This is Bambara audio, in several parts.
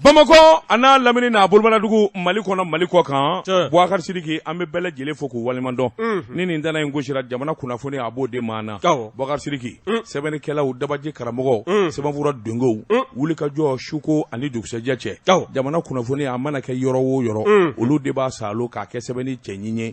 Bamakɔ ana lamini n'a bolomanadugu Mali kɔnɔ Mali kɔ kan Boubacar Sidiki an bɛ bɛɛ lajɛlen fo k'u waleɲumandɔn ni nin dana in gosira jamana kunnafoni a b'o de maana Boubacar Sidiki sɛbɛnnikɛlaw dabaji karamɔgɔw sɛbɛnfura dongow wulikajɔ suko ani dugusɛjɛ cɛ jamana kunnafoni a mana kɛ yɔrɔ o yɔrɔ olu de b'a salo k'a kɛ sɛbɛnni cɛ ɲinye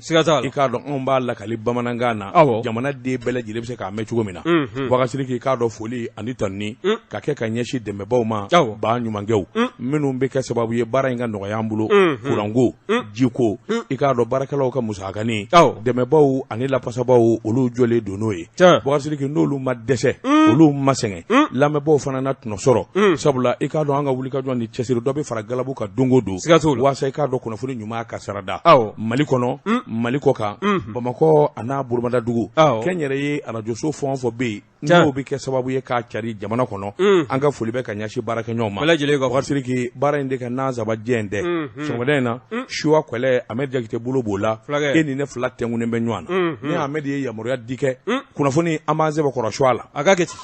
i k'a dɔn anw b'a lakali bamanankan na jamana den bɛɛ lajɛlen bɛ se k'a mɛn cogo min na Boubacar Sidiki k'a dɔn foli ani tanni ka kɛ ka ɲɛsin dɛmɛbaw ma ba ɲumankɛw minnu bɛ kɛ sababu ye baara in ka nɔgɔya an bolo kuranko jiko i k'a dɔn baarakɛlaw ka musakani dɛmɛbaw ani lapasabaw olu jɔlen don n'o ye Boubacar Sidiki n'olu ma dɛsɛ olu ma sɛgɛn lamɛnbaw fana na tɔnɔ sɔrɔ sabula i k'a dɔn an ka wulikajɔ ni cɛsiri dɔ bɛ fara galabu ka don o don waasa i k'a dɔn kunnafoni ɲuman ka sarada Mali kɔnɔ Mali kɔ kan Bamakɔ a n'a bolomadadugu kɛnyɛrɛ ye arajoso fɛn o fɛn bɛ yen n'o bɛ kɛ sababu ye k'a cari jamana kɔnɔ an ka foli bɛ ka ɲɛsin baarakɛɲɔgɔnw ma Boubacar Sidiki baara in de ka n'a zabajɛ in dɛ sɔgɔmada in na Suwa Kwɛlɛ Ahmed Jakite bolo b'o la e ni ne fila tɛnkunen bɛ ɲɔgɔn na ne Ahmed ye yamaruya di kɛ kunnafoni an b'an sɛbɛn kɔrɔ Suwa la a ka kɛ ten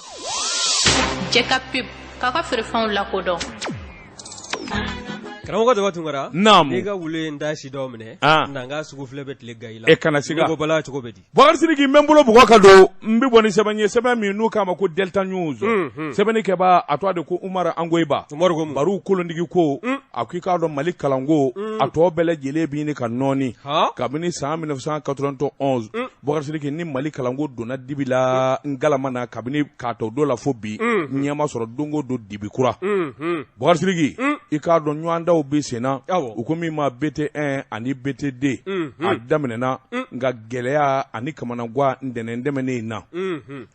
jɛ ka pub k'a ka feerefɛnw lakodɔn karamɔgɔ daba tunkara n'i ka wule n da si dɔw minɛ n'an ka sugu filɛ bɛ tile gayi la kana siga ko bala cogo bɛ di Boubacar Sidiki n bɛ n bolo bugɔ ka don n bɛ bɔ ni sɛbɛn ye sɛbɛn min n'u k'a ma ko Delta News sɛbɛnnikɛba a tɔgɔ de ko Umaru Angoyiba baro kolondigi ko a ko i k'a dɔn Mali kalanko a tɔ bɛɛ lajɛlen bɛ ɲini ka nɔɔni kabini san 1991 Boubacar Sidiki ni Mali kalanko donna dibi la ngalama na kabini k'a tɔ don la fo bi ɲɛma sɔrɔ don o don dibi kura Boubacar Sidiki i k'a dɔn ɲɔgɔndaw bɛ senna u ko min ma BT1 ani BT2 a daminɛna nka gɛlɛya ani kamanagwa ntɛnɛndɛmɛnen in na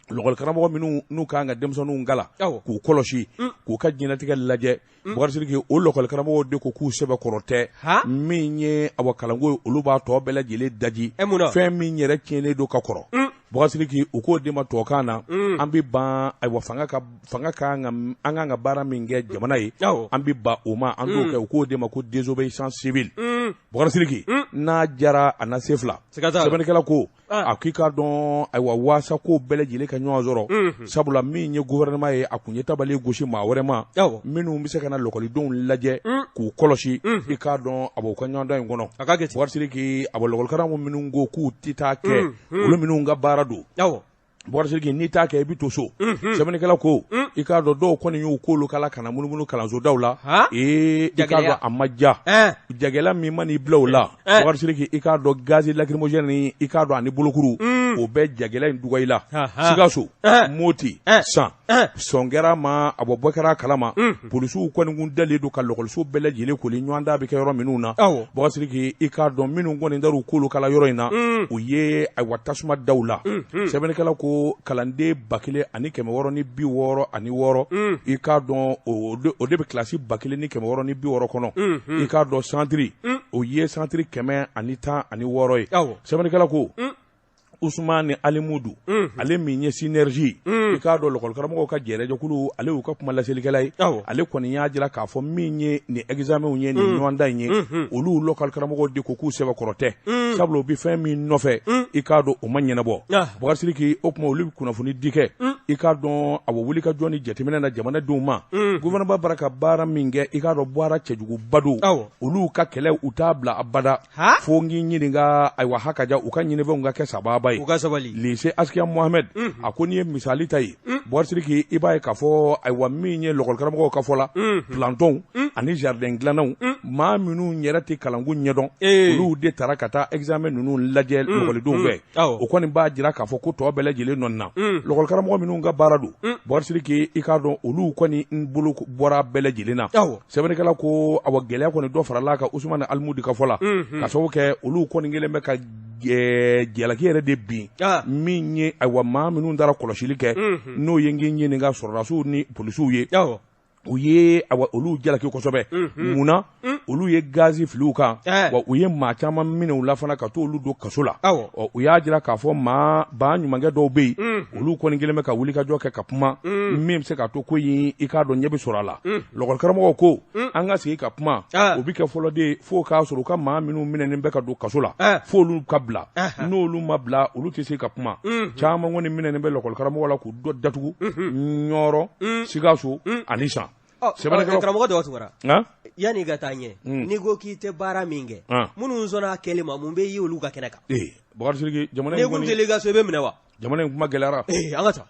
lɔgɔlikaramɔgɔ minnu n'u kan ka denmisɛnninw kala k'u kɔlɔsi k'u ka diɲɛlatigɛ lajɛ Boubacar Sidiki o lɔgɔlikaramɔgɔw de ko k'u sɛbɛ kɔrɔ tɛ min ye awa kalanko olu b'a tɔ bɛɛ lajɛlen daji fɛn min yɛrɛ tiɲɛnen don ka kɔrɔ Boubacar Sidiki u k'o de ma tubabukan na an bɛ ban ayiwa fanga kan an kan ka baara min kɛ jamana ye an bɛ ban o ma an t'o kɛ u k'o de ma ko désobéissance civile Boubacar Sidiki n'a jara a na se fila sɛbɛnnikɛla ko a k'i k'a dɔn ayiwa waasa ko bɛɛ lajɛlen ka ɲɔgɔn sɔrɔ sabula min ye gouvernement ye a kun ye tabali gosi maa wɛrɛ ma minnu bɛ se ka na lɔgɔlidenw lajɛ k'u kɔlɔsi i k'a dɔn a b'o ka ɲɔgɔndan in kɔnɔ Boubacar Sidiki a bɔ lɔgɔlikaramɔgɔ minnu ko k'u tɛ taa kɛ olu minnu ka baara don Boubacar Sidiki n'i t'a kɛ i bɛ to so sɛbɛnnikɛla ko i k'a dɔn dɔw kɔni y'u k'olu kala ka na munumunu kalansodaw la i k'a dɔn a ma ja jagɛla min ma n'i bila o la Boubacar Sidiki i k'a dɔn gaz lacrymogène ni i k'a dɔn ani bolokuru o bɛɛ jagɛla in duga i la Sikaso Moti San sɔn kɛra ma a bɔ kɛra kalama polisiw kɔni kun dalen don ka lɔgɔliso bɛɛ lajɛlen koli ɲɔgɔndan bɛ kɛ yɔrɔ minnu na Boubacar Sidiki i k'a dɔn minnu kɔni dar'u k'olu kala yɔrɔ in na u ye ayiwa tasuma daw la sɛbɛnnikɛla ko kalanden 1666 ani 6 i k'a dɔn o de bɛ kilasi 1660 kɔnɔ i k'a dɔn centre o ye centre 110 ani 6 ye sɛbɛnnikɛla ko Ousmane Alimudu ale min ye synergie i k'a dɔn lɔgɔlikaramɔgɔw ka jɛrɛjɛkulu ale y'u ka kuma lasɛlikɛla ye ale kɔni y'a jira k'a fɔ min ye nin examenw ye nin ɲɔgɔndan in ye olu lɔgɔlikaramɔgɔw de ko k'u sɛbɛ kɔrɔ tɛ sabula u bɛ fɛn min nɔfɛ i k'a dɔn o ma ɲɛnabɔ Boubacar Sidiki o kuma olu bɛ kunnafoni di kɛ i k'a dɔn a bɛ wulikajɔ ni jateminɛ na jamanadenw ma gouvernement bara ka baara min kɛ i k'a dɔn baara cɛjuguba don olu ka kɛlɛ u t'a bila abada fo n k'i ɲininka ayiwa hakaja u ka ɲinifɛnw ka kɛ sababa lycée Askia Mohamed a ko n'i ye misali ta ye Boubacar Sidiki i b'a ye k'a fɔ ayiwa min ye lɔgɔlikaramɔgɔw ka fɔ la plantonw ani jardin dilannanw maa minnu yɛrɛ tɛ kalanko ɲɛdɔn olu de taara ka taa examen ninnu lajɛ lɔgɔlidenw fɛ o kɔni b'a jira k'a fɔ ko tɔ bɛɛ lajɛlen nɔ na lɔgɔlikaramɔgɔ minnu ka baara don Boubacar Sidiki i k'a dɔn olu kɔni bolo bɔra bɛɛ lajɛlen na sɛbɛnnikɛla ko awa gɛlɛya kɔni dɔ farala ka Ousmane Alimudu ka fɔ la ka sababu kɛ olu kɔni kelen bɛ ka jalaki yɛrɛ de bin min ye ayiwa maa minnu taara kɔlɔsili kɛ n'o ye n k'i ɲininka sɔrɔdasiw ni polisiw ye u ye olu jalaki kosɛbɛ munna olu ye gazi filiw kan wa u ye maa caman minɛ u la fana ka to olu don kaso la u y'a jira k'a fɔ ba ɲumankɛ dɔw bɛ yen olu kɔni kelen bɛ ka wulikajɔ kɛ ka kuma min bɛ se ka to ko yin i k'a dɔn ɲɛ bɛ sɔrɔ a la lɔgɔlikaramɔgɔw ko an ka sigi ka kuma o bɛ kɛ fɔlɔ de fo k'a sɔrɔ u ka maa minnu minɛnen bɛ ka don kaso la fo olu ka bila n'olu ma bila olu tɛ se ka kuma caman kɔni minɛnen bɛ lɔgɔlikaramɔgɔ la k'u dɔ datugu Ɲɔrɔ Sikaso ani San karamɔgɔ dɔ tugura yani ka taa ɲɛ n'i ko k'i tɛ baara min kɛ minnu sɔnna kɛli ma mun bɛ ye olu ka kɛnɛ kan Bakari Sidiki jamana in kɔni ne kun deli ka so i bɛ minɛ wa jamana in kuma gɛlɛyara an ka taa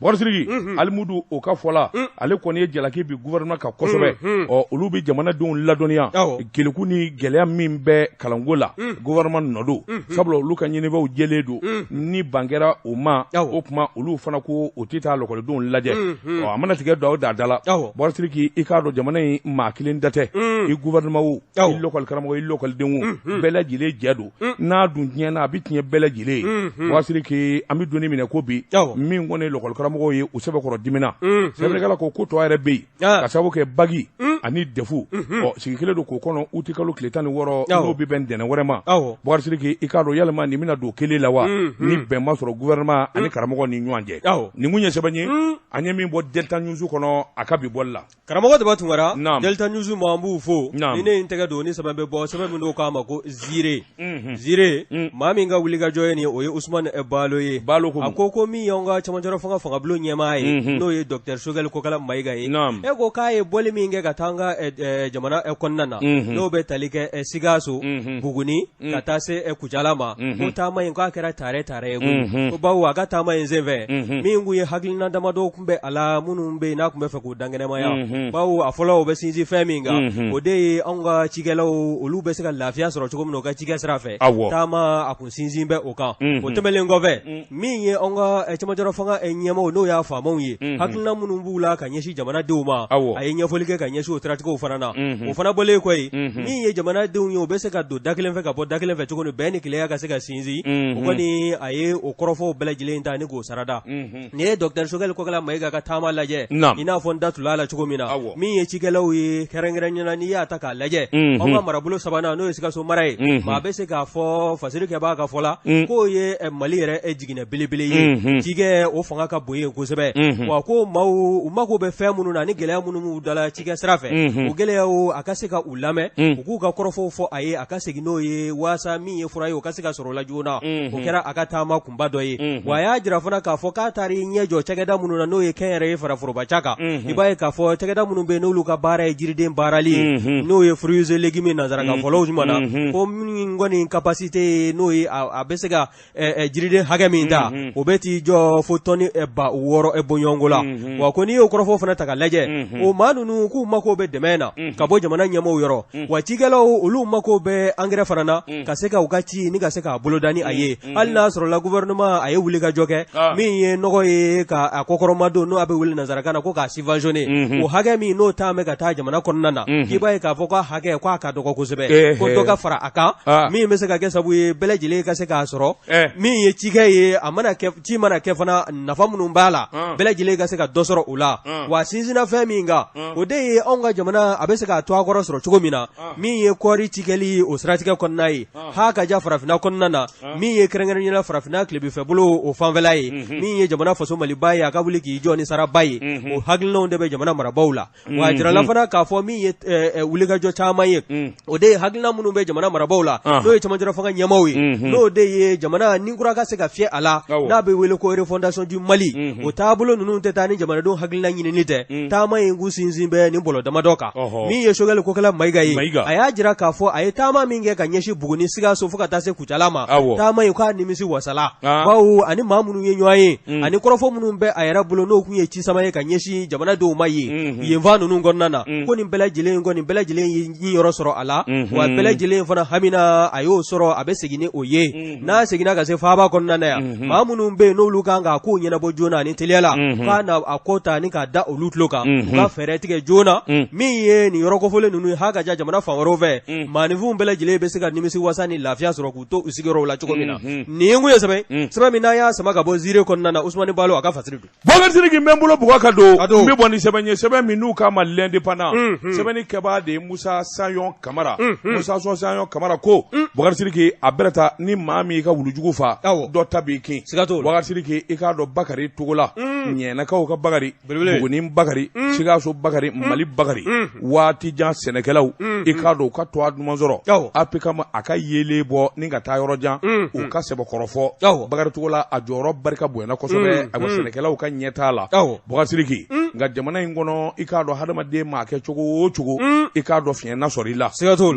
Bakari Sidiki Alimudu o ka fɔla ale kɔni ye jalaki bi gouvernement ka kosɛbɛ olu bi jamanadenw ladɔnniya keleku ni gɛlɛya min bɛ kalanko la gouvernement nɔdo sabula olu ka ɲinibaaw jɛlen don ni bankɛra o ma o kuma olu fana ko o tɛ taa lɔkɔlidenw lajɛ a mana tigɛ dɔw da la Bakari Sidiki i k'a dɔn jamana in maa kelen da tɛ i gouvernement wo i lɔkɔli karamɔgɔ i lɔkɔliden wo bɛɛ lajɛlen jɛ don n'a dun tiɲɛna a bi tiɲɛ bɛɛ lajɛlen ye Bakari Sidiki an bi donni minɛ ko bi min kɔni lɔkɔli karamɔgɔ ye u sɛbɛkɔrɔ dimina sɛbɛnnikɛla ko tɔ yɛrɛ bɛ yen ka sababu kɛ bagi ani defu sigi kelen don k'o kɔnɔ uti kalo tile 16 n'o bi bɛn dɛnɛn wɛrɛ ma Bakari Sidiki i k'a dɔn yalima nin bɛna don kelen la wa ni bɛn ma sɔrɔ gouvernement ani karamɔgɔ ni ɲɔgɔn cɛ nin kun ye sɛbɛn ye an ye min bɔ Delta News kɔnɔ a ka bi bɔli la karamɔgɔ Daba Tunkara Delta News ma an b'u fo ni ne n tɛgɛ don ni sɛbɛn bɛ bɔ sɛbɛn min n'o k'a ma ko Zire maa min ka wuli ka jɔ ye nin o ye Usman Balo ye a ko min y'anw ka cɛmancɛ fanga bulon ɲɛmaa ye n'o ye Dr Sogɛl Kokala Mayiga ye e ko k'a ye bɔli min kɛ ka taa an ka jamana kɔnɔna na n'o bɛ tali kɛ Sikaso Buguni ka taa se Kucala ma ko taama in k'a kɛra tare ye ko bawo a ka taama in senfɛ min kun ye hakilina damadɔ kun bɛ a la minnu bɛ yen n'a kun bɛ fɛ k'o dankɛnɛmaya bawo a fɔlɔ o bɛ sinsin fɛn min kan o de ye anw ka cikɛlaw olu bɛ se ka lafiya sɔrɔ cogo min na o ka cikɛ sira fɛ taama a kun sinsin bɛ o kan o tɛmɛlen kɔfɛ min ye anw ka cɛmancɛ fanga ɲɛmaaw n'o y'a faamaw ye hakilina minnu b'u la ka ɲɛsin jamanadenw ma a ye ɲɛfɔli kɛ ka ɲɛsin o siratigiw fana na o fana bɔlen kɔ min ye jamanadenw ye o bɛ se ka don da kelen fɛ ka bɔ da kelen fɛ cogo min bɛn ni kelenya ka se ka sinsin o kɔni a ye o kɔrɔfɔw bɛɛ lajɛlen ta ni k'o sarada nin ye Dr Sogɛl Kokala Mayiga ka taama lajɛ i n'a fɔ n da tula la cogo min na min ye cikɛlaw ye kɛrɛnkɛrɛnnenya n'i y'a ta k'a lajɛ anw ka marabolo sabanan n'o ye Sikaso mara ye maa bɛ se k'a fɔ Fasiri Kɛba ka fɔ la k'o ye Mali yɛrɛ jiginɛ belebele ye cikɛ o fanga ka bon yen kosɛbɛ wa ko maaw u mako bɛ fɛn minnu na ni gɛlɛya minnu b'u dala cikɛ sira fɛ o gɛlɛyaw a ka se ka u lamɛn u k'u ka kɔrɔfɔw fɔ a ye a ka segin n'o ye waasa min ye fura ye o ka se ka sɔrɔ o la joona o kɛra a ka taama kunba dɔ ye wa a y'a jira fana k'a fɔ k'a taara i ɲɛ jɔ cakɛda minnu na n'o ye kɛnyɛrɛ ye faraforobaca kan i b'a ye k'a fɔ cakɛda minnu bɛ yen n'olu ka baara ye jiriden baarali ye n'o ye fruits et légumes nanzaraka fɔlɔw jumɛn na ko min kɔni capacité n'o ye a bɛ se ka jiriden hakɛ min ta o bɛ t'i jɔ fo tɔni 600 bɔɲɔgɔnko la wa ko n'i y'o kɔrɔfɔ fana ta ka lajɛ o maa ninnu k'u mako bɛ dɛmɛ na ka bɔ jamana ɲɛmaaw yɔrɔ wa cikɛlaw olu mako bɛ engrais fana na ka se ka u ka ci ni ka se k'a boloda ni a ye hali n'a sɔrɔla gouvernement a ye wuli ka jɔ kɛ min ye nɔgɔ ye ka kɔkɔrɔmadon n'o a bɛ wele nanzarakan na ko k'a subventionné o hakɛ min n'o taa mɛ ka taa jamana kɔnɔna na k'i b'a ye k'a fɔ k'a hakɛ k'a ka dɔgɔ kosɛbɛ ko dɔ ka fara a kan min bɛ se ka kɛ sababu ye bɛɛ lajɛlen ka se k'a sɔrɔ min ye cikɛ ye a mana kɛ ci mana kɛ fana nafa minnu b'a la bɛɛ lajɛlen ka se ka dɔ sɔrɔ o la wa sinsinna fɛn min kan o de ye anw ka jamana a bɛ se k'a to a kɔrɔ sɔrɔ cogo min na min ye kɔɔri cikɛli o siratigɛ kɔnɔna ye ha ka ja farafinna kɔnɔna na min ye kɛrɛnkɛrɛnnenya farafinna tilebinfɛbolo o fanfɛla ye min ye jamana faso Maliba ye a ka wuli k'i jɔ ni saraba ye o hakilinaw de bɛ jamana marabaaw la wa a jirala fana k'a fɔ min ye wulikajɔ caman ye o de ye hakilina minnu bɛ jamana marabaaw la n'o ye cɛmancɛ fanga ɲɛmaaw ye n'o de ye jamana ninkura ka se ka fiyɛ a la n'a bɛ wele ko refondation du Mali o taabolo ninnu tɛ taa ni jamanadenw hakilina ɲinini tɛ taama in k'u sinsin bɛ nin bɔlɔ damadɔ kan min ye Sogɛl Kokala Mayiga ye a y'a jira k'a fɔ a ye taama min kɛ ka ɲɛsin Buguni Sikaso fo ka taa se Kucala ma taama in k'a nimisi wasala bawo ani maa minnu ye ɲɔgɔn ye ani kɔrɔfɔ minnu bɛ a yɛrɛ bolo n'o kun ye ci sama ye ka ɲɛsin jamanadenw ma ye yenfan ninnu kɔnɔna na ko nin bɛɛ lajɛlen ye ɲiyɔrɔ sɔrɔ a la wa bɛɛ lajɛlen fana hamina a y'o sɔrɔ a bɛ segin ni o ye n'a seginna ka se faaba kɔnɔna na yan maa minnu bɛ yen n'olu kan k'a ko ɲɛnabɔ joona ani teliya la k'a na a ko ta ni k'a da olu tulo kan u ka fɛɛrɛ tigɛ joona min ye nin yɔrɔ kofɔlen ninnu ye ha ka ja jamana fan wɛrɛw fɛ maaninfinw bɛɛ lajɛlen bɛ se ka nimisi wasa ni lafiya sɔrɔ k'u to u sigiyɔrɔw la cogo min na nin kun ye sɛbɛn min n'a y'a sama ka bɔ Zire kɔnɔna na Usmani Balo a ka fasiri don Bakari Sidiki n bɛ n bolo bugɔ ka don n bɛ bɔ ni sɛbɛn ye sɛbɛn min n'u k'a ma l'indépendant sɛbɛnni kɛbaa de ye Musa Sanyon Kamara Musa Sanyon Kamara ko Bakari Sidiki a bɛrɛ ta ni maa min i ka wulujugu fa dɔ ta b'i kin Bakari Sidiki i k'a dɔn Bakari Togola Ɲɛnakaw ka Bakari Buguni Bakari Sikaso Bakari Mali Bakari Bakari waati jan sɛnɛkɛlaw i k'a dɔn u ka to a duman sɔrɔ APCAM a ka yelen bɔ ni ka taa yɔrɔ jan u ka sɛbɛkɔrɔfɔ Bakari Togola a jɔyɔrɔ barika bonyana kosɛbɛ a sɛnɛkɛlaw ka ɲɛ t'a la Bouga Sidiki nka jamana in kɔnɔ i k'a dɔn hadamaden maa kɛ cogo o cogo i k'a dɔn fiɲɛ na sɔrɔ i la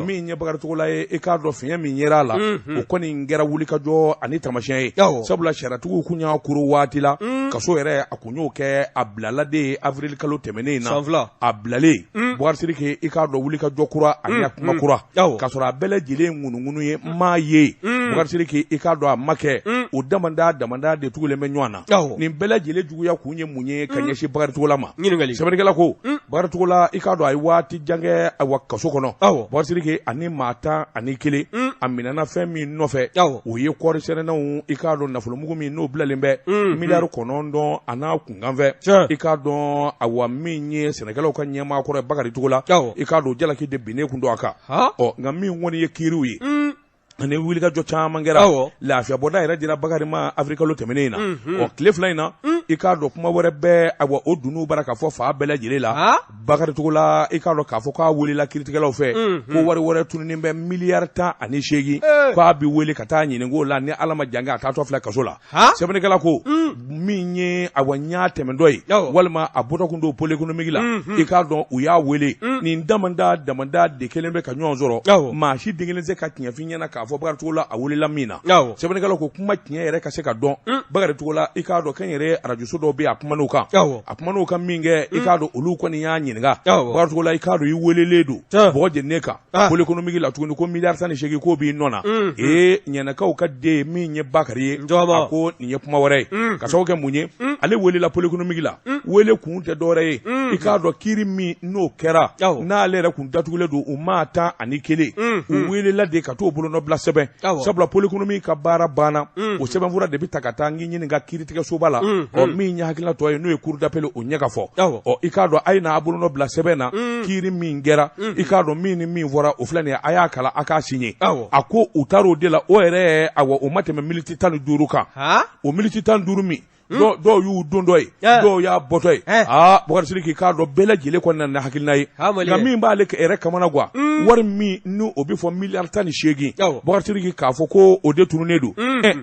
min ɲɛ Bakari Togola ye i k'a dɔn fiɲɛ min yera a la o kɔni kɛra wulikajɔ ani tamasiyɛn ye sabula sariyatigiw kun y'a kuru waati la kaso yɛrɛ a kun y'o kɛ a bilala de avril kalo tɛmɛnen na a bilalen Bouga Sidiki i k'a dɔn wulikajɔ kura ani a kuma kura k'a sɔrɔ a bɛɛ lajɛlen ŋunuŋunu ye maa ye Bouga Sidiki i k'a dɔn a ma kɛ o damanda de tugulen bɛ ɲɔgɔn na nin bɛɛ lajɛlen juguya kun ye mun ye ka ɲɛsin Bakari Togola ma sɛbɛnnikɛla ko Bakari Togola i k'a dɔn a ye waati jan kɛ kaso kɔnɔ Bouga Sidiki ani maa 11 a minɛna fɛn min nɔfɛ o ye kɔɔri sɛnɛnanw i k'a dɔn nafolomugu min n'o bilalen bɛ miliyari 9 a n'a kunkanfɛ i k'a dɔn awa min ye sɛnɛkɛlaw ka ɲɛmaa kɔrɔ Bakari Togola i k'a dɔn jalaki de binnen kun don a kan nka min kɔni ye kiiriw ye ani wulikajɔ caman kɛra lafiya bɔda yɛrɛ dira Bakari ma avril kalo tɛmɛnen na tile fila in na i k'a dɔn kuma wɛrɛ bɛɛ o dunun bara k'a fɔ fa bɛɛ lajɛlen la Bakari Togola i k'a dɔn k'a fɔ k'a welela kiiritigɛlaw fɛ ko wari wɛrɛ tununnen bɛ miliyari 18 k'a bi wele ka taa ɲininko la ni Ala ma jan kɛ a taatɔ filɛ kaso la sɛbɛnnikɛla ko min ye ɲa tɛmɛdɔ ye walima a bɔtɔ kun don pôle économique la i k'a dɔn u y'a wele nin damanda de kelen bɛ ka ɲɔgɔn sɔrɔ maa si den kelen tɛ ka tiɲɛfin ɲɛna k'a fɔ Bakari Togola a welela min na sɛbɛnnikɛlaw ko kuma tiɲɛ yɛrɛ ka se ka dɔn Bakari Togola i k'a dɔn kɛn yɛrɛ arajoso dɔw bɛ a kuman'o kan min kɛ i k'a dɔn olu kɔni y'a ɲininka Bakari Togola i k'a dɔn i welelen don bɔgɔ jeninen kan pôle économique la tuguni ko miliyari 18 k'o b'i nɔ na ɲɛnakaw ka den min ye Bakari ye a ko nin ye kuma wɛrɛ ye ka sababu kɛ mun ye ale welela pôle économique la wele kun tɛ dɔwɛrɛ ye i k'a dɔn kiiri min n'o kɛra n'ale yɛrɛ kun datugulen don u maa 11 u welela de ka t'o bolonɔ bila sɛbɛn sabula pôle économique ka baara banna o sɛbɛnfura de bɛ ta ka taa n ɲininka kiiritigɛsoba la min ɲɛ hakilina tɔ ye n'o ye cour d'appel o ɲɛ ka fɔ i k'a dɔn a ye n'a bolonɔ bila sɛbɛn na kiiri min kɛra i k'a dɔn min ni min fɔra o filɛ nin ye a y'a kala a k'a signé a ko u taar'o de la o yɛrɛ o ma tɛmɛ miniti 15 kan o miniti 15 min dɔw y'u don dɔ ye dɔw y'a bɔtɔ ye Bouga Sidiki k'a dɔn bɛɛ lajɛlen kɔni nana hakilina ye nka min b'ale yɛrɛ kamana guwa wari min n'o bɛ fɔ miliyari 18 Bouga Sidiki k'a fɔ ko o de tununnen don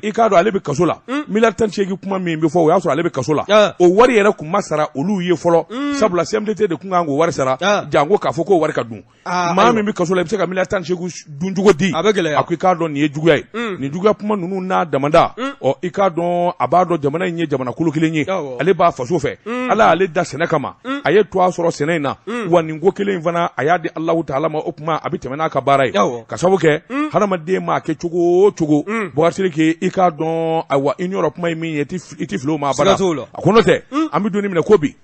i k'a dɔn ale bɛ kaso la miliyari 18 kuma min bɛ fɔ o y'a sɔrɔ ale bɛ kaso la o wari yɛrɛ kun ma sara olu ye fɔlɔ sabula CMDT de kun kan k'o wari sara janko k'a fɔ k'o wari ka dun maa min bɛ kaso la i bɛ se ka miliyari 18 dun cogo di a ko i k'a dɔn nin ye juguya ye nin juguya kuma ninnu n'a damanda i k'a dɔn a b'a dɔn jamana in ye jamana kulu kelen ye ale b'a faso fɛ ala ale da sɛnɛ kama a ye to a sɔrɔ sɛnɛ in na wa nin ko kelen in fana a y'a di Alahu Taala ma o kuma a bɛ tɛmɛ n'a ka baara ye ka sababu kɛ hadamaden maa kɛ cogo o cogo Bouga Sidiki i k'a dɔn ayiwa i ɲɔrɔ kuma ye min ye i ti fili o ma abada a ko n'o tɛ an bɛ don minɛ ko bi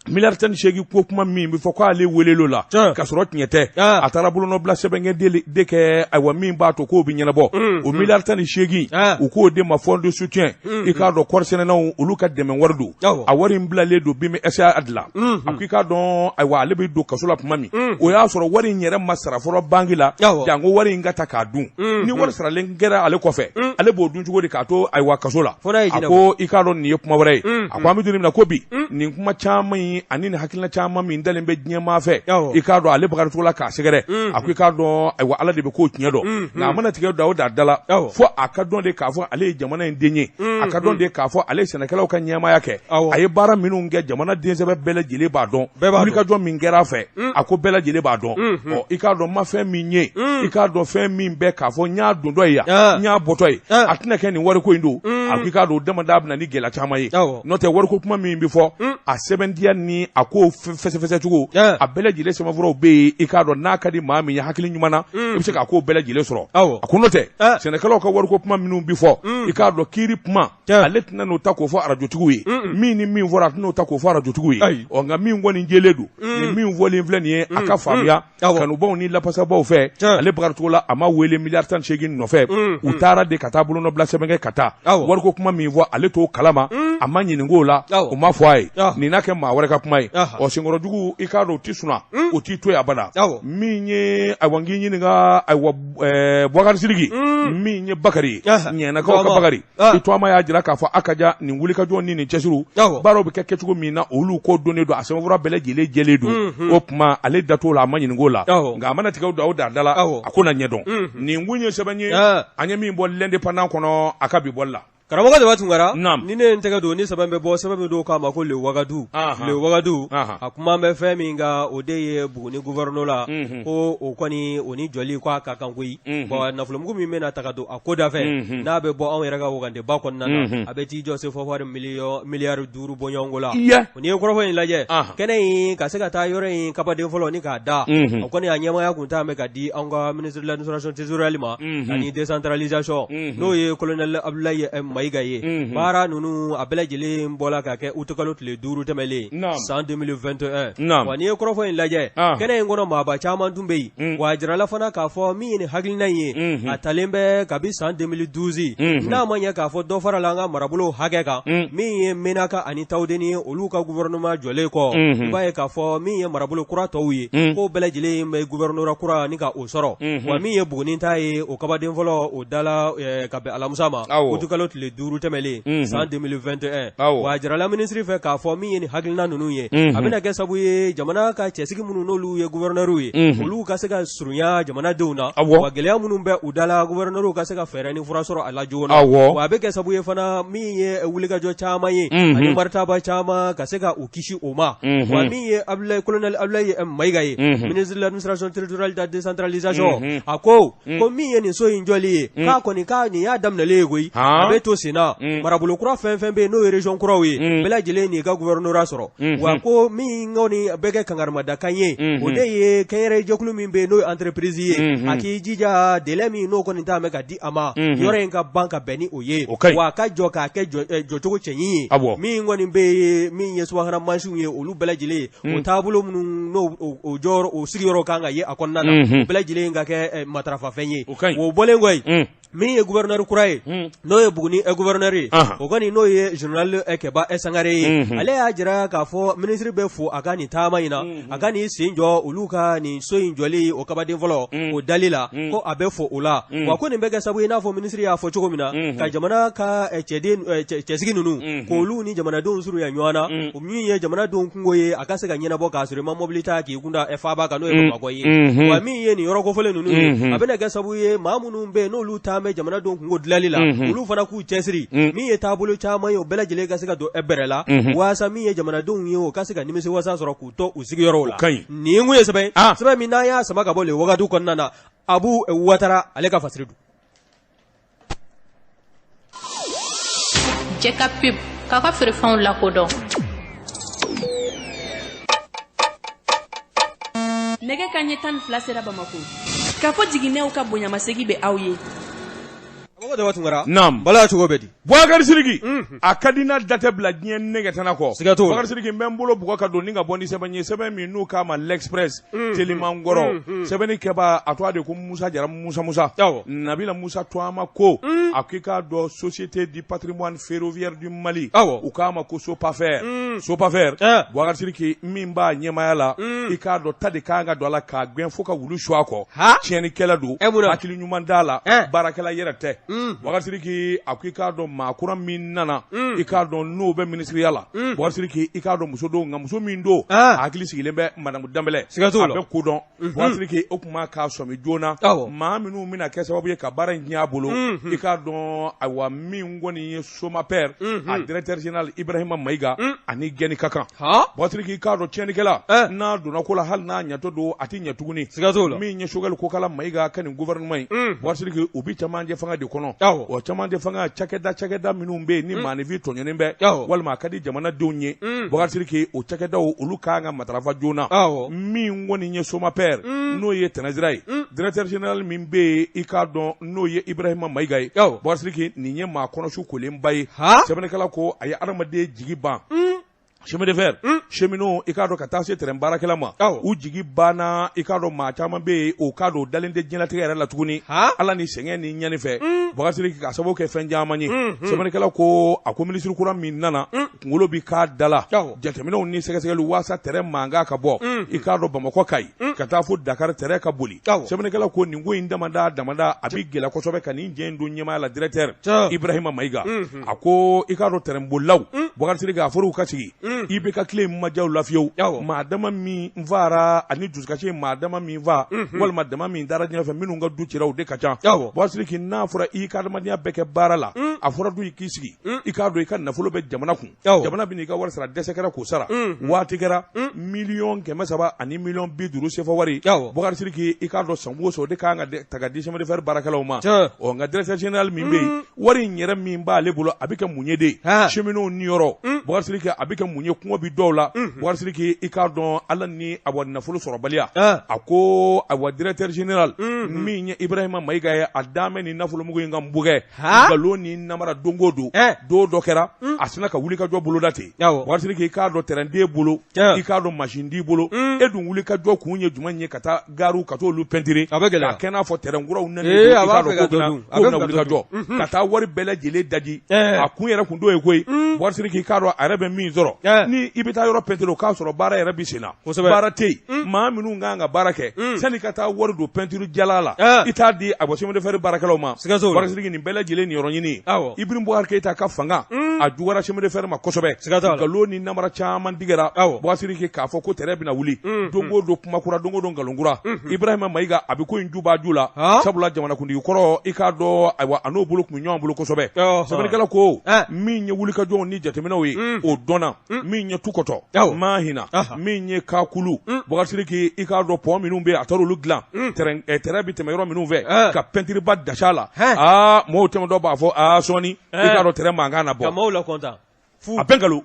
miliyari 18 ko kuma min bɛ fɔ k'ale welelo la ka sɔrɔ tiɲɛ tɛ a taara bolonɔ bila sɛbɛnkɛ de kɛ ayiwa min b'a to k'o bɛ ɲɛnabɔ o miliyari 18 u k'o de ma fond de soutien i k'a dɔn kɔɔri sɛnɛnanw olu ka dɛmɛ wari don a wari in bilalen don BMSA la a ko i k'a dɔn ayiwa ale bɛ don kaso la tuma min o y'a sɔrɔ wari in yɛrɛ ma sara fɔlɔ banque la janko wari in ka ta k'a dun ni wari saralen kɛra ale kɔfɛ ale b'o dun cogo di k'a to ayiwa kaso la a ko i k'a dɔn nin ye kuma wɛrɛ ye a ko an bɛ don min na ko bi nin kuma caman ani ni hakilina caman min dalen bɛ diɲɛ maa fɛ i k'a dɔn ale Bakari Togola k'a sɛgɛrɛ a ko i k'a dɔn ayiwa ala de bɛ k'o tiɲɛ dɔn nka a mana tigɛ da o da la fo a ka dɔn de k'a fɔ ale ye jamana in den ye a ka dɔn de k'a fɔ ale ye sɛnɛkɛlaw ka ɲɛmaaya kɛ a ye baara minnu kɛ jamana densɛbɛ bɛɛ lajɛlen b'a dɔn wulikajɔ min kɛra a fɛ a ko bɛɛ lajɛlen b'a dɔn i k'a dɔn ma fɛn min ye i k'a dɔn fɛn min bɛ k'a fɔ n y'a don dɔ ye yan n y'a bɔtɔ ye a tɛna kɛ nin wariko in don a ko i k'a dɔn damanda bɛ na ni gɛlɛya caman ye n'o tɛ wariko kuma min bɛ fɔ a sɛbɛntiya ni a ko fɛsɛfɛsɛ cogo a bɛɛ lajɛlen sɛbɛnfuraw bɛ yen i k'a dɔn n'a ka di maa min ye hakili ɲuman na i bɛ se k'a ko bɛɛ lajɛlen sɔrɔ a ko n'o tɛ sɛnɛkɛlaw ka wariko kuma minnu bɛ fɔ i k'a dɔn kiiri kuma ale tɛna n'o ta k'o fɔ arajotigiw ye min ni min fɔra a tɛna n'o ta k'o fɔ arajotigiw ye nka min kɔni jɛlen don nin min fɔlen filɛ nin ye a ka faamuya kanubaw ni lafasabaw fɛ ale Bakari Togola a ma wele miliyari 18 nɔfɛ u taara de ka taa bolonɔ bila sɛbɛnkɛ ka taa wariko kuma min fɔ ale t'o kalama a ma ɲininko la o ma fɔ a ye nin n'a kɛ maa wɛrɛ ka kuma ye ɔ senkɔrɔjugu i k'a dɔn o ti suna o t'i to yen abada min ye ayiwa n k'i ɲininka ayiwa Boubacar Sidiki min ye Bakari ɲɛnakaw ka Bakari i tɔgɔma y'a jira k'a fɔ a ka ja nin wulikajɔ ni nin cɛsiriw baaraw bɛ kɛ kɛcogo min na olu ko donnen don a sɛbɛnfura bɛɛ lajɛlen jɛlen don o tuma ale dat'o la a ma ɲininko la nka a mana tigɛ o da da la a ko na ɲɛdɔn nin kun ye sɛbɛn ye an ye min bɔ l'indépendant kɔnɔ a ka bi bɔli la karamɔgɔ de b'a tunkara ni ne n tɛgɛ don ni sɛbɛn bɛ bɔ sɛbɛn min don k'a ma ko le wagadu a kuma bɛ fɛn min ka o de ye Buguni gouverneur la ko o kɔni o ni jɔli k'a ka kan koyi bon nafolomugu min bɛna taga don a ko da fɛ n'a bɛ bɔ anw yɛrɛ ka wagandeba kɔnɔna na a bɛ t'i jɔ se fɔ wari miliyari 5 bɔɲɔgɔnko la o ni ye kɔrɔfɔ in lajɛ kɛnɛ in ka se ka taa yɔrɔ in kabaden fɔlɔ ni k'a da o kɔni a ɲɛmaya kun t'a mɛn ka di an ka ministre de l'administration territoriale ma ani décentralisation n'o ye colonel Abdoulaye Mayiga ye baara ninnu a bɛɛ lajɛlen bɔla ka kɛ août kalo tile 5 tɛmɛlen san 2021 wa n'i ye kɔrɔfɔ in lajɛ kɛnɛ in kɔnɔ maaba caman tun bɛ yen wa a jirala fana k'a fɔ min ye nin hakilina ye a talen bɛ kabi san 2012 n'a ma ɲɛ k'a fɔ dɔ fara la an ka marabolo hakɛ kan min ye Menaka ani Tawudeni ye olu ka gouvernement jɔlen kɔ i b'a ye k'a fɔ min ye marabolo kura tɔw ye ko bɛɛ lajɛlen bɛ gouvernement kura ni ka o sɔrɔ wa min ye Buguni ta ye o kabaden fɔlɔ o dala ka bɛn Alamusa ma août kalo tile 5 tɛmɛlen san 2021 wa a jirala ministre fɛ k'a fɔ min ye nin hakilina ninnu ye a bɛna kɛ sabu ye jamana ka cɛsigi minnu n'olu ye gouverneur ye olu ka se ka surunya jamanadenw na wa gɛlɛya minnu bɛ u dala gouverneur ka se ka fɛɛrɛ ni fura sɔrɔ a la joona wa a bɛ kɛ sabu ye fana min ye wulikajɔ caman ye ani maritaba caman ka se ka u kisi o ma wa min ye colonel Abdoulaye Mayiga ye ministre de l'administration territoriale de décentralisation a ko min ye nin so in jɔli ye k'a kɔni ka nin y'a daminɛlen ye koyi a bɛ to sen na marabolo kura fɛn fɛn bɛ yen n'o ye région kuraw ye bɛɛ lajɛlen n'i ka gouverneur sɔrɔ wa ko min kɔni bɛ kɛ kangarimadakan ye o de ye kɛnyɛrɛye jɛkulu min bɛ yen n'o ye entreprise ye a k'i jija délai min n'o kɔni t'a mɛn ka di a ma yɔrɔ in ka ban ka bɛn ni o ye wa a ka jɔ k'a kɛ jɔcogo cɛɲi ye min kɔni bɛ yen min ye subahana mansinw ye olu bɛɛ lajɛlen o taabolo minnu n'o o jɔyɔrɔ o sigiyɔrɔ kan ka ye a kɔnɔna na bɛɛ lajɛlen ka kɛ matarafafɛn ye o bɔlen kɔ min ye gouverneur kura ye n'o ye Buguni gouverneur ye o kɔni n'o ye général Kɛba Sangare ye ale y'a jira k'a fɔ ministre bɛ fo a ka nin taama in na a ka nin sen jɔ olu ka nin so in jɔli o kabaden fɔlɔ o dali la ko a bɛ fo o la wa ko nin bɛ kɛ sabu i n'a fɔ ministre y'a fɔ cogo min na ka jamana ka cɛsigi ninnu k'olu ni jamanadenw surunya ɲɔgɔn na o min ye jamanadenw kungo ye a ka se ka ɲɛnabɔ k'a sɔrɔ i ma mobili ta k'i kunda faaba kan n'o ye Bamakɔ ye wa min ye nin yɔrɔ kofɔlen ninnu ye a bɛna kɛ sabu ye maa minnu bɛ yen n'olu taa bɛ jamanadenw kungo dilali la olu fana k'u cɛsiri min ye taabolo caman ye o bɛɛ lajɛlen ka se ka don bɛrɛ la waasa min ye jamanadenw ye o ka se ka nimisi wasa sɔrɔ k'u to u sigiyɔrɔw la nin kun ye sɛbɛn min n'an y'a sama ka bɔ le wagadu kɔnɔna na Abu Watara ale ka fasiri don Jɛka pub k'a ka feerefɛnw lakodɔn nɛgɛ kanɲɛ 12 sera Bamako k'a fɔ jiginɛw ka bonyamasegi bɛ aw ye bala cogo bɛ di Boubacar Sidiki a ka di n'a da tɛ bila diɲɛ nɛgɛtana kɔ Boubacar Sidiki n bɛ n bolo bugɔ ka don ni ka bɔ ni sɛbɛn ye sɛbɛn min n'u k'a ma l'Express Telimankɔrɔ sɛbɛnni kɛba a tɔgɔ de ko Musa Jara Musa Nabila Musa Tuama ko a k'i k'a dɔn Société du patrimoine ferroviaire du Mali u k'a ma ko Sopafer Boubacar Sidiki min b'a ɲɛmaya la i k'a dɔn ta de k'an ka don a la k'a gwɛn fo ka wulu su a kɔ tiɲɛnikɛla don hakili ɲuman d'a la baarakɛla yɛrɛ tɛ Boubacar Sidiki a ko i k'a dɔn maa kura min nana i k'a dɔn n'o bɛ ministeriya la Boubacar Sidiki i k'a dɔn muso don nka muso min don a hakili sigilen bɛ Madamu Danbɛlɛ a bɛ ko dɔn Boubacar Sidiki o tuma k'a sɔmi joona maa minnu bɛna kɛ sababu ye ka baara in ɲɛ a bolo i k'a dɔn ayiwa min kɔni ye Somaper a directeur général Ibrahima Mayiga ani gɛni ka kan Boubacar Sidiki i k'a dɔn tiɲɛnikɛla n'a donna ko la hali n'a ɲɛtɔ don a tɛ ɲɛ tuguni min ye Choguel Kokala Mayiga ka nin gouvernement in Boubacar Sidiki u bɛ cɛmancɛ fanga de kɔnɔ o cɛmancɛ fanga cakɛda minnu bɛ yen ni maanifin tɔɲɔnen bɛ walima a ka di jamanadenw ye Boubacar Sidiki o cakɛdaw olu k'an ka matarafa joona min kɔni ye Somaper n'o ye Tɛnɛsira ye directeur général min bɛ yen i k'a dɔn n'o ye Ibrahima Mayiga ye Boubacar Sidiki nin ye maa kɔnɔsu kolenba ye sɛbɛnnikɛla ko a ye adamaden jigi ban chemin de fer cheminot i k'a dɔn ka taa se terrain baarakɛla ma u jigi banna i k'a dɔn maa caman bɛ yen o k'a dɔn dalen tɛ diɲɛlatigɛ yɛrɛ la tuguni ala ni sɛgɛn ni ɲani fɛ Bakari k'a sababu kɛ fɛn caman ye sɛbɛnnikɛla ko a ko minisiri kura min nana kunkolo bi k'a da la jateminɛw ni sɛgɛsɛgɛliw waasa terrain mankan ka bɔ i k'a dɔn Bamakɔ Kayi ka taa fo Dakar terrain ka boli sɛbɛnnikɛla ko nin ko in damada a bi gɛlɛ kosɛbɛ ka nin jɛ in don ɲɛmaaya la directeur Ibrahima Mayiga a ko i k'a dɔn terrain bolilaw Bakari k'a fɔra u ka sigi i bɛ ka tile ma jaw lafiyewu maa dama min fara ani dusukasi maa dama min fa walima dama min dara ɲɛfɛ minnu ka du cira o de ka ca Bakari k'i n'a fɔra i ka adamadenya bɛɛ kɛ baara la a fɔra dun i k'i sigi i k'a dɔn i ka nafolo bɛ jamana kun jamana bɛ n'i ka wari sara dɛsɛ kɛra k'o sara waati kɛra $350 ani $50 sefa wari Bakari k'i i k'a dɔn san o san o de kan ka ta ka di chemin de fer baarakɛlaw ma nka directeur général min bɛ yen wari in yɛrɛ min b'ale bolo a bɛ kɛ mun ye de cheminot niyɔrɔ Bakari k'i a bɛ kɛ mun ye kɔngɔ bi dɔw la Bakari k'i i k'a dɔn ala ni a wa nafolo sɔrɔbaliya a ko a wa directeur général min ye Ibrahima Mayiga ye a damɛ ni nafolomugu in ka nbugɛ nkalon ni namara don o don dɔ kɛra a sina ka wuli ka jɔ boloda ten Bakari k'i k'a dɔn terrain den bolo i k'a dɔn machine t'i bolo e dun wuli ka jɔ kun ye jumɛn ye ka taa gaariw ka t'olu peinturer k'a kɛ n'a fɔ terrain kuraw nani i k'a dɔn k'o bɛna wuli ka jɔ ka taa wari bɛɛ lajɛlen daji a kun yɛrɛ kun t'o ye koyi Bakari k'i k'a dɔn a yɛrɛ bɛ min sɔrɔ ni i bɛ taa yɔrɔ peinturer o k'a sɔrɔ baara yɛrɛ bi sen na baara tɛ yen maa minnu kan ka baara kɛ sani ka taa wari don peinture jala la i t'a di a bɔ chemin de fer baarakɛlaw ma Bakari nin bɛɛ lajɛlen ni yɔrɔ ɲini Ibrahima Boubacar Keita ka fanga a jugara chemin de fer ma kosɛbɛ nkalon ni namara caman digɛra Bakari k'a fɔ ko terrain bɛna wuli don o don kuma kura don o don nkalon kura Ibrahima Mayiga a bɛ ko in ju b'a ju la sabula jamanakuntigi kɔrɔ i k'a dɔn ayiwa a n'o bolo kun bɛ ɲɔgɔn bolo kosɛbɛ sɛbɛnnikɛla ko min ye wulikajɔw ni jateminɛw ye o dɔnna min ye tukɔtɔ Mahina min ye Kakulu Bakari k'i k'a dɔn pont minnu bɛ yen a taara olu dilan terrain bɛ tɛmɛ yɔrɔ minnu fɛ ka peinture ba dasi a la mɔgɔw tɛmɛtɔ b'a fɔ sɔɔni i k'a dɔn terrain mankan na bɔ a bɛɛ nkalon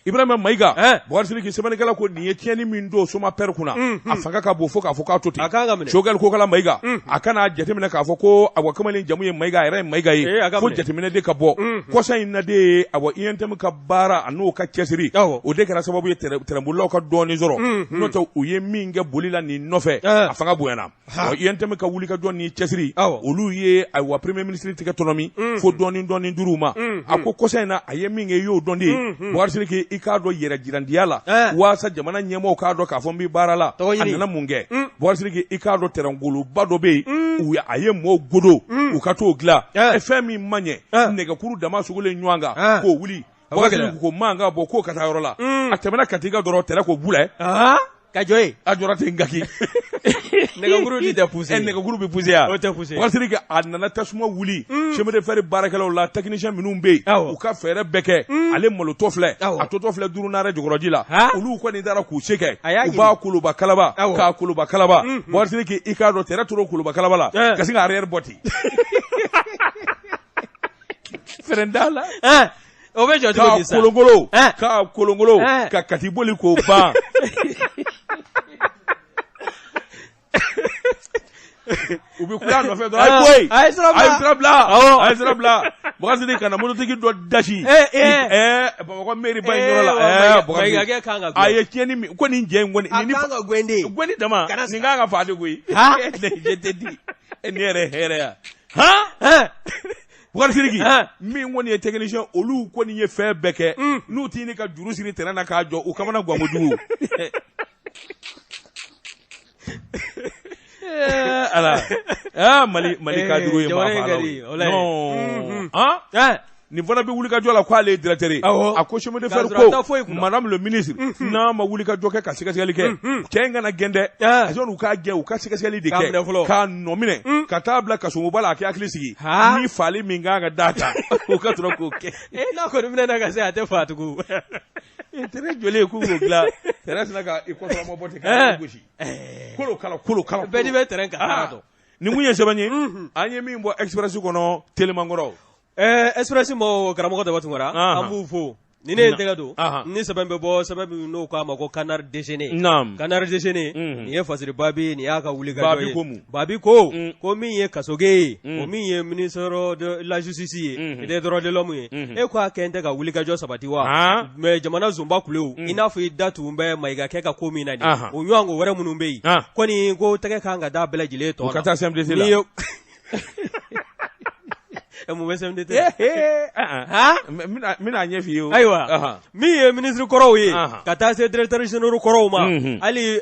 Ibrahima Mayiga Bakari k'i sɛbɛnnikɛla ko nin ye tiɲɛni min don Soma père kunna a fanga ka bon fo k'a fɔ k'a to ten Choguel Kokala Mayiga a kana jateminɛ k'a fɔ ko a wa kamalen jamu ye Mayiga a yɛrɛ ye Mayiga ye fo jateminɛ de ka bɔ kɔsa in na de a wa INTM ka baara a n'o ka cɛsiri o de kɛra sababu ye terrain bolilaw ka dɔɔnin sɔrɔ n'o tɛ u ye min kɛ boli la nin nɔfɛ a fanga bonyana INTM ka wulikajɔ ni cɛsiri olu ye a wa premier ministre tigɛ tɔnɔmi fo dɔɔnin duuru ma a ko kɔsa in na a ye min kɛ i y'o dɔn de Bakari k'i i k'a dɔn yɛrɛ jirandiya la waasa jamana ɲɛmɔgɔw k'a dɔn k'a fɔ n bɛ baara la a nana mun kɛ Bakari i k'a dɔn terrain goloba dɔ bɛ yen a ye mɔɔw godo u ka t'o dilan fɛn min man ɲɛ nɛgɛkuru dama sugulen ɲɔgɔn kan k'o wuli Bakari ko mankan bɔ k'o ka taa yɔrɔ la a tɛmɛna Katinka dɔrɔn terrain ko bulɛ ka jɔ yen a jɔra ten gaki nɛgɛkuru tɛ pousser nɛgɛkuru bɛ pousser ya o tɛ pousser Bakari a nana tasuma wuli chemin de fer baarakɛlaw la technicien minnu bɛ yen u ka fɛɛrɛ bɛɛ kɛ ale malotɔ filɛ a tɔtɔ filɛ Durunare Jɔkɔrɔji la olu kɔni taara k'u se kɛ u b'a koloba kalaba k'a koloba kalaba Bakari i k'a dɔn terrain tora koloba kalaba la ka sin ka arrière bɔ ten fɛrɛnda la o bɛ jɔ cogo di sa k'a kolongolo ka kati boli k'o ban u bɛ kula nɔfɛ dɔrɔn a ye sira bila Bakari ka na mototigi dɔ dasi Bamakɔ mairie ba in yɔrɔ la Bakari a ye tiɲɛni min ko nin jɛ in kɔni gɛni dama nin kan ka fa de koyi ne yɛrɛ hɛrɛ ya Bakari min kɔni ye technicien olu kɔni ye fɛn bɛɛ kɛ n'u t'i ni ka juru siri terrain na k'a jɔ u kamana gan kojugu ala Mali kaduru ye ma nin fana bɛ wuli ka jɔ la k'ale ye directeur ye a ko chemin de fer ko madame le ministre n'a ma wuli ka jɔ kɛ ka sɛgɛsɛgɛli kɛ cɛ in kana gɛn dɛ a sɔrɔ u k'a gɛn u ka sɛgɛsɛgɛli de kɛ k'a nɔ minɛ ka taa bila kasogoba la a k'i hakili sigi ni fali min kan ka d'a ta o ka sɔrɔ k'o kɛ n'a kɔni minɛ na ka se a tɛ fa tugun terrain jɔlen k'u k'o dilan terrain sina ka i kɔsɔrɔma bɔ ten k'a gosi kolo kala bɛɛ de bɛ terrain kan nin kun ye sɛbɛn ye an ye min bɔ express kɔnɔ Télémankɔrɔ Express mɔgɔw karamɔgɔ Daba Tunkara an b'u fo ni ne tega do ni saban be bo sababu no ko ma ko canard déjeuner canard déjeuner ni ye fasiri babi ni aka wuli ga babi ko min ye kasoge ko min ye ministre de la justice et des droits de l'homme e ko akente ga wuli ga jo sabati wa me jamana zumba kuleu ina fu datu mbe maiga ke ka ko min na ni o nyango wara munun be ko ni ko tege kanga da bela jile to kata assembly la mu wesem de mina nye fiyo aywa mi ye ministre koro ye kata se directeur général koro ma ali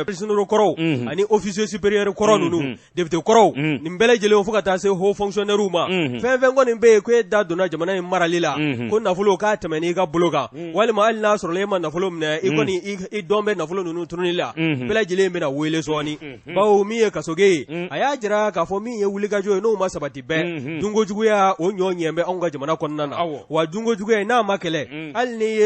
général koro ani officier supérieur koro nunu député koro ni mbele jele o fukata se ho fonctionnaire ma fe ngoni be ko da dona jamana maralila ko na fulo ka temeni ga bloga wali ma al nasr lema na fulo mna ikoni I dombe na fulo nunu tunila mbele jele me na wele soni bawo mi ye kasoge aya jira ka fo mi ye wuliga jo no ma sabati be dungo juguya o nyonyembe onga jamana konnana wa dungo juguya na makele al ni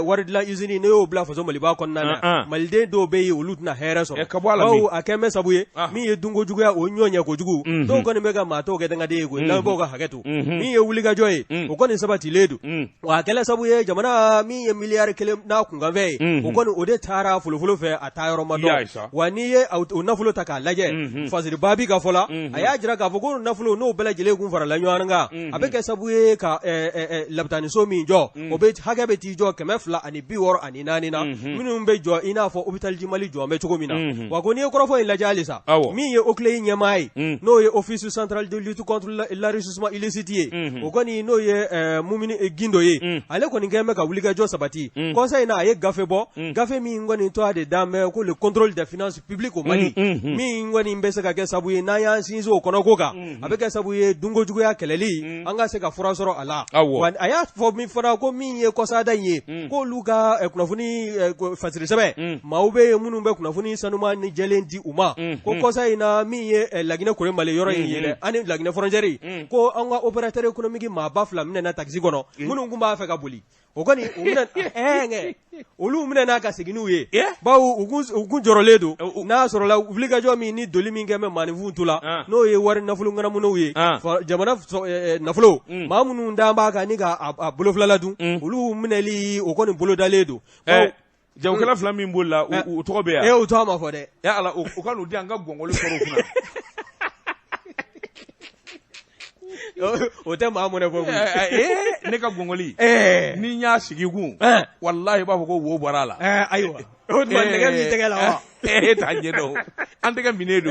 waridla izini ne o bla fazo maliba konnana malde do be ulut na heraso o akeme sabuye mi ye dungo juguya o nyonya ko jugu to ko ni mega ma to ke danga de ko na boga hagetu mi ye wuliga joye o ko ni sabati ledu wa kele sabuye jamana mi ye miliyar kele na kunga ve o ko ni ode tara fulufulu fe atayro mado wa ni ye o nafulo taka laje faziri babi ga fola aya jira ga fogo nafulo no bela jele gun fara la nyoanga abeke sabuye ka labtani so mi jo obe hage be ti jo kemefla ani biwor ani nani na minum be jo ina fo hospital jimali jo me chugomina wa ko ni ko fo ila jalisa mi ye okle nyamai no ye office central de lutte contre l'enrichissement illicite o ko ni no ye mumini gindo ye ale ko ni ngeme ka wuliga jo sabati conseil na ye gafe bo gafe mi ngoni to ade dame ko le contrôle des finances publiques au Mali mi ngoni mbese ka ke sabuye na ya sinzo kono koka abeke sabuye dungo jugo ya keleli anga se ka fura soro ala wan aya fo mi fara ko mi ye ko sada ye ko luga kunafuni fasiri sebe maube munu be kunafuni sanuma ni jelendi uma ko kosa ina mi ye lagina kore male yoro ye ani lagina foranjeri ko anga operateur économique ma bafla mine na taxi gono munu ngumba fa ka boli ogoni umina olu mine na ka siginu ye bawo ugun joroledo na soro la ubliga jo mi ni doli mi ngeme manivu tula no ye wari nafulu ngana muno ye jamana nafulu mamunu ndamba ka ni ga bulo flala du olu mine li ogoni bulo daledo jawkala flami mbola u to be ya o to ma fo de ya ala o kanu di anga gongolo soro kuna o te ma mo ne fo ne ka gongoli ni nya sigigun wallahi ba ko wo barala aywa o man ne ga mi tegela wa ta jedo ante ga minedo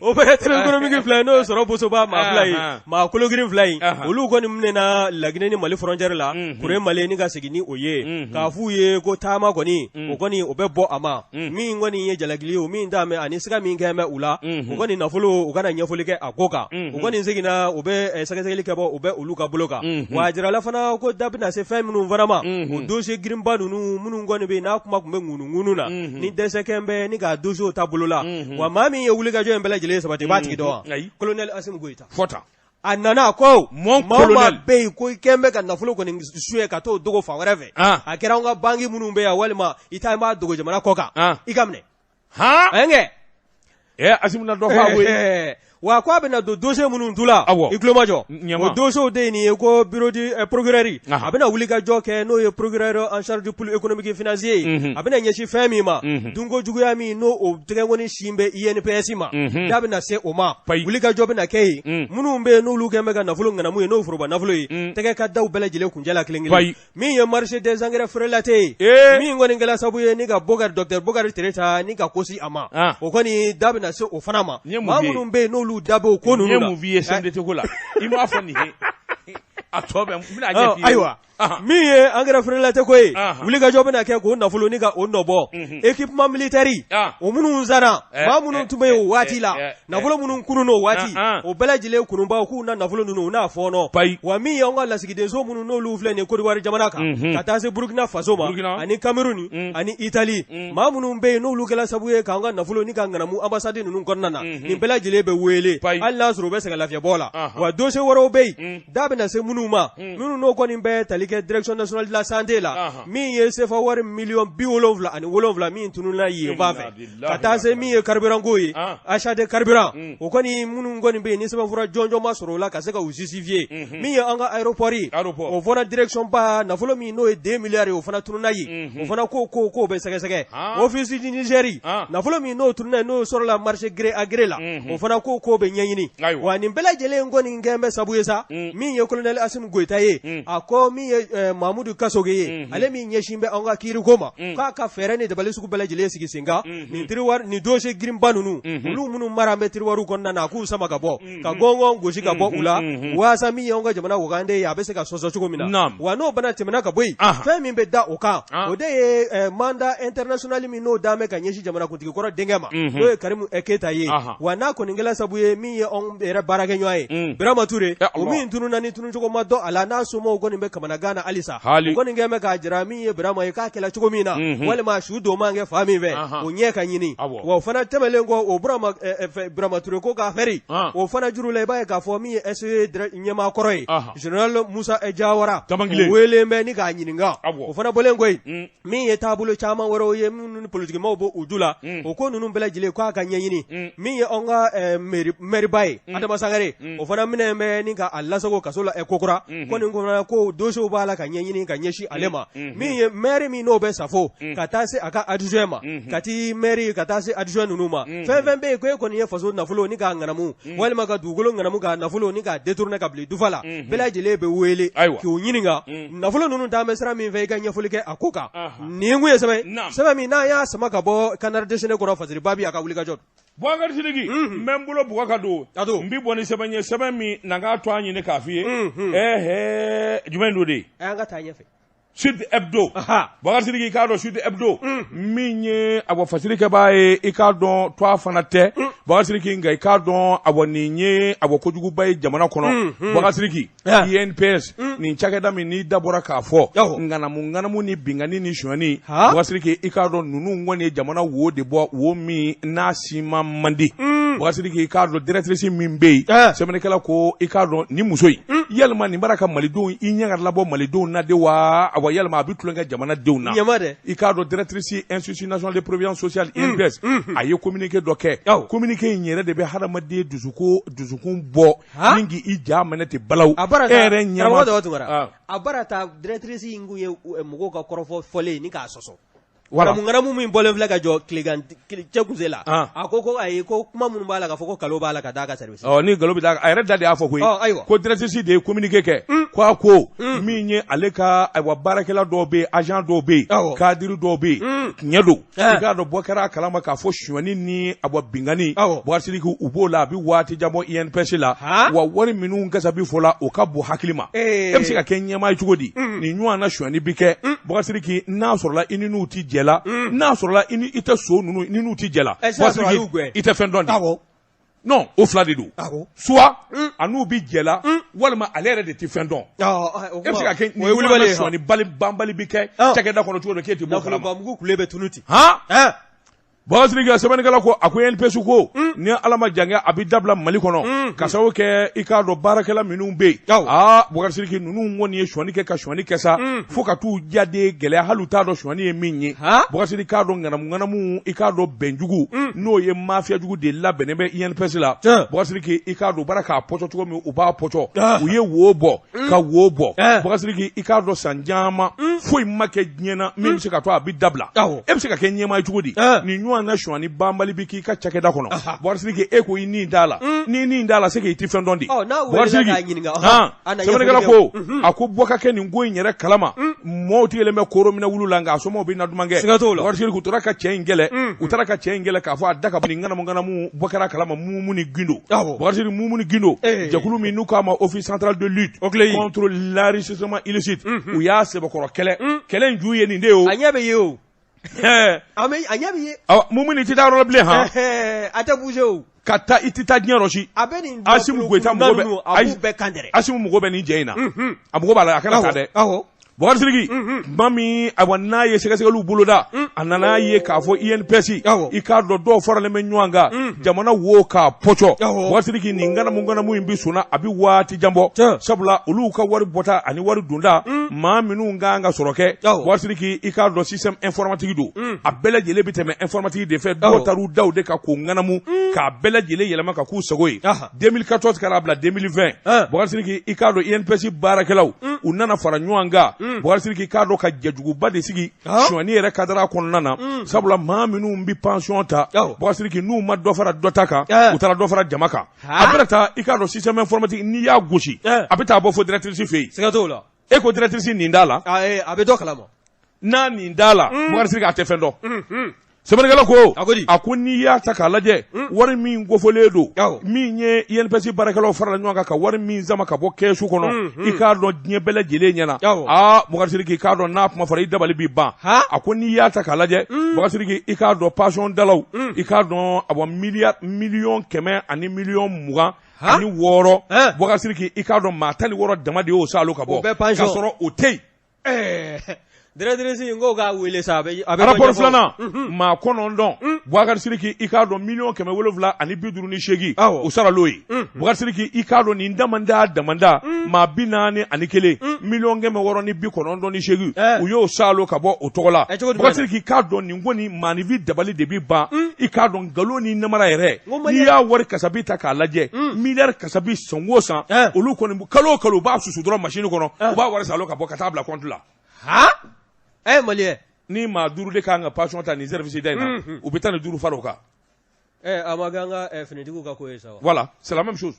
operateur économique fly no soro boso ba ma fly ma kolo green fly olu ko ni mne na lagine ni mali frontière la kure mali ni ga sigini oye ka fu ye ko tama ko ni o ko ni obebo ama mi ngoni ye jalagili o mi ndame ani siga mi ngeme ula o ko ni na folo o kana nyefolo ke agoka o ko ni sigina obe sagasagili ke bo obe olu ka bloka wa jira la fana ko dabna se fay munu varama o dossier green ba nunu munu ngoni be na kuma kumbe ngunu na ni dese kembe ni ga dossier tabulula wa mami ye wuliga jo embele jile sabati bati do colonel Asim Goita fota anana ko mon colonel be ko kembe kan nafulo ko ni suye ka to dogo fa whatever akera nga bangi munu be ya walma ita ma dogo jamana koka ikamne enge Asim na do fa we wa kwa be na do dossier munu ndula iklomajo o dossier de ni ko bureau du procureur abena wuliga joke no ye procureur en charge du police économique et financier abena nyeshi fami ma dungo jugu ya mi no o tege woni shimbe INPS ma dabena se o ma wuliga jobe na kei munu mbe no lu kembe na fulu ngana mu no furuba na fulu tege ka daw bele jile kunjala klingili mi ye marché des engrais frelaté mi ngoni ngala sabu ye ni ga bogar docteur bogar tereta ni ga kosi ama o koni dabena se o fanama ma munu mbe no lu dabo ko nunu la movie semde te kola ima fani he atobe mina je aywa mi ye angara frelate ko e wuli ga jobe na ke ko na fulu ni ga onno bo équipement militaire o munu zana ma munu tume wati la na fulu munu kununo wati o bela jile kunumba ku na fulu nunu na fono wa mi ye onga la sigide so munu no lu fle ne ko diwari jamana ka kata se Burkina Faso ma ani Cameroon ani Italy ma munu be no lu kala sabuye ka onga na fulu ni ga ngana mu ambassade nunu konnana ni bela jile be wele Allah zuru be se ga lafia bola wa dose woro be dabe na se munu ma munu no ko ni be tali ke direction nationale de la santé la min ye sefa wari million 70 ani 7 min tununa yi ba fe kata se min ye carburant go yi achat de carburant o koni munu ngoni be ni seba fura jonjo masoro la ka se ka justifier min ye anga aéroport yi o fona direction ba na folo min no e 2 milliards o fana tununa yi o fana ko be sege office du Nigeria na folo min no tununa no sur la marché gré à gré la o fana ko be nyanyini wa ni bela jele ngoni ngembe sabu yesa min ye colonel Asim Goita ye ako min ye Mamadou Kasoge ye ale min ye shimbe anga kiri goma ka fere ni dabale suku bela jele sigi singa ni triwar ni dossier green banunu ulu munu mara me triwaru konna na ku sama ka bo ka gongo goshi ka bo ula wasa min ye anga jamana wogande ya bese ka soso chuko mina wa no bana temana ka boy fe min be da oka o de ye manda international min no dame ka nyeshi jamana kuntiki kora dengema do ye Karimu Eketa ye wa na ko ningela sabu ye min ye on era barage nyoaye Birama Touré o min tunu nani tunu chuko maddo ala na sumo goni be kamana gana alisa goni ngeme ka jira min ye Birama ye ka kela chuko mina wale ma shudo mange fami ve o nye ka nyini wa fana temelengo o Birama Touré ko ka feri o fana juru le baye ka fo min ye ese nyema koroy General Musa Ejawara wele me ni ka nyini nga o fana bolengo min ye tabulo chama woro ye min politique mo bo udula o ko nunu bela jile ko ka nyini min ye onga meri baye adama sangare o fana mine me ni ka Allah sago kasola e kokora ko ni ngona ko dojo bala ka nyini ka nyeshi alema min ye meri mi no be safo katase aka adjoema kati meri katase adjoema nunuma be ko ni ye faso na fulo ni ka nganamu wale maka dugolo nganamu ka na fulo ni ka detourner ka bli dufala bela jile be wele ki o nyininga na fulo nunu da mesra min ve ga nyafulike akoka ni nguye sebe mi na ya sama ka bo kanar desene ko faziri babi aka wulika jot Bwaga sidigi membulo bwaka do mbi boni sebanye sebami nanga to anyi ne kafie jumendo de anga tanye fe Sud Hebdo Bwaga sidigi ka do Sud Hebdo minye abo fasirike bae ikadon to afanate Bwaga sidigi ngai kadon abo ninye abo kojugu bae jamana kono Bwaga sidigi INPS ni chakeda mi ni dabora ka fo ngana mu ni bingani ni shwani Bwaga sidigi ikadon nunu ngone jamana wo de bo wo mi na sima mandi Bwaga sidigi ikadon directrice mimbe semene kala ko ikadon ni musoi yelma ni baraka malido inyangar labo malido na de wa abo yelma abitulenga jamana deuna ikadon directrice institut national de prévoyance sociale INPS aye communiquer doke communiquer nyere de be haramade duzukun bo ningi ija manete balaw ere nyama abarata directrice ingu ye mugo ka korofo fole ni ka soso wala mungana mu min bolen flaga jo kligan chekuzela akoko ay ko kuma mun bala ka foko kalo bala ka daga service ni galo bi daga ayre dade afo ko directrice de communiquer ke ko minye aleka ay wa barakela do be agent do be kadiri do be nyedo ka do bokara kalama ka fo shwani ni abo bingani bo siriku ubola bi wati jamo INPS la wa wori minu ngasa bi fola o ka bo hakilima emsi ka kenya mai chugodi ni nyua na shwani bike bo siriki na so la ininu ti jela na so la ini ite so nunu ininu ti jela bo siriki ite fendon non o fla de do soit anu bi jela walma alere de ti fendon emsi ka ken ni wuli shwani bali bike chakeda kono tuwo ke ti bo kala bamugu kulebe tunuti Bawasiriga sebenigala ko akoy NPS ko ni alama janga abi dabla mali kono kasawo ke ikado barakela minun be Bawasiriki nunu ngoni shwani ke ka shwani kesa foka tu jade gele haluta do shwani e minyi Bawasirika do nganamu ikado benjugu no ye mafia jugu de la benebe NPS la Bawasiriki ikado baraka poto to mi uba poto uye wobo ka wobo Bawasiriki ikado sanjama foi make nyena mi se ka to abi dabla emse ka kenyema jugudi ni na shwani bambali biki ka chakeda kono Bawasiriki eko ini ndala ni ndala seke iti fendondi Bawasiriki sebenegala ko akubwaka ke ni ngoyi nyere kalama moti ele me koro mina wululanga asomo bi na dumange Bawasiriki utaraka chengele ka fa daka ngana mu bwakara kalama mumuni gindo Bawasiriki mumuni gindo jakulu mi nuka ma office central de lutte contre l'enrichissement illicite uya sebe koro kele njuye ni ndeo anyabe yo anyabiye mumuni tita ro ble ata bujeo kata itita dnyaroshi asimu gweta mugobe abu be kandere asimu mugobe ni jeina amugoba la akala kade Bakari Sidiki mami awana ye sɛgɛsɛgɛliw boloda a nana ye k'a fɔ INPS i k'a dɔn dɔw faralen bɛ ɲɔgɔn kan jamana wo k'a pɔcɔ Bakari Sidiki nin ganamu in bi sɔnna a bi waati jan bɔ sabula olu ka wari bɔta ani wari dunda maa minnu kan ka sɔrɔ kɛ Bakari Sidiki i k'a dɔn système informatique don a bɛɛ lajɛlen bi tɛmɛ informatique de fɛ dɔw taru daw de ka ko ganamu k'a bɛɛ lajɛlen yɛlɛma ka k'u sago ye 2014 ka bila 2020 Bakari Sidiki i k'a dɔn INPS baarakɛlaw u nana fara ɲɔgɔn kan Bakari Sidiki k'a dɔn ka jɛjuguba de sigi suɲɛni yɛrɛ kadara kɔnɔna na sabula maa minnu bi pension ta Bakari Sidiki n'u ma dɔ fara dɔ ta kan u taara dɔ fara jama kan a bɛna taa i k'a dɔn système informatique n'i y'a gosi a bɛ taa bɔ fo directrice fɛ yen siga t'o la e ko directrice nin d'a la a bɛ dɔ kalama n'a nin d'a la Bakari Sidiki a tɛ fɛn dɔn sɛbɛnnikɛla ko a ko n'i y'a ta k'a lajɛ wari min kofɔlen don min ye INPS baarakɛlaw farala ɲɔgɔn kan ka wari min sama ka bɔ kɛsu kɔnɔ i k'a dɔn diɲɛ bɛɛ lajɛlen ɲɛna Bakari Sidiki k'a dɔn n'a kuma fɔra i dabali b'i ban a ko n'i y'a ta k'a lajɛ Bakari Sidiki i k'a dɔn pension dalaw i k'a dɔn a bɔ miliyɔn 100 ani miliyɔn 20 ani 6 Bakari Sidiki i k'a dɔn maa 16 dama de y'o salo ka bɔ k'a sɔrɔ o tɛ yen directrice ngo ka wele sa rapport filanan maa 9 Bakari Sidiki i k'a dɔn miliyɔn 700 ani 58 o saralo ye Bakari Sidiki i k'a dɔn nin damanda maa 41 miliyɔn 600 ni 98 u y'o salo ka bɔ o tɔgɔ la Bakari Sidiki i k'a dɔn nin ko ni maanifi dabali de bi ban i k'a dɔn nkalon ni namara yɛrɛ n'i y'a wari kasabi ta k'a lajɛ miliyari kasabi san o san olu kɔni kalo o kalo u b'a susu dɔrɔn machine kɔnɔ u b'a wari salo ka bɔ ka taa bila compte la Malien ni maa 5 de kan ka pension ta ni service da in na u bɛ taa ni 5 fara o kan amaganga finitigiw ka ko ye sa voilà c'est la même chose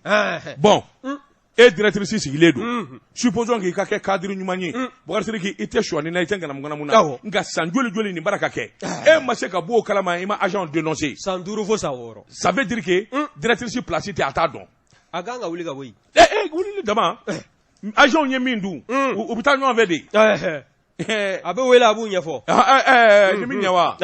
bon e directrice sigilen don supposons k'i ka kɛ cadre ɲuman ye Bakari Sidiki i tɛ suɲɛni na i tɛ nganamu na nka san joli nin baara ka kɛ e ma se ka bɔ o kalama i ma agent dénoncer san 5 fo san 6 ça veut dire que directrice place tɛ a t'a dɔn a kan ka wuli ka bɔ yen wulili dama agent ye min dun u bɛ taa ɲɔgɔn fɛ de a bɛ wele a b'u ɲɛfɔ ni min ɲɛ wa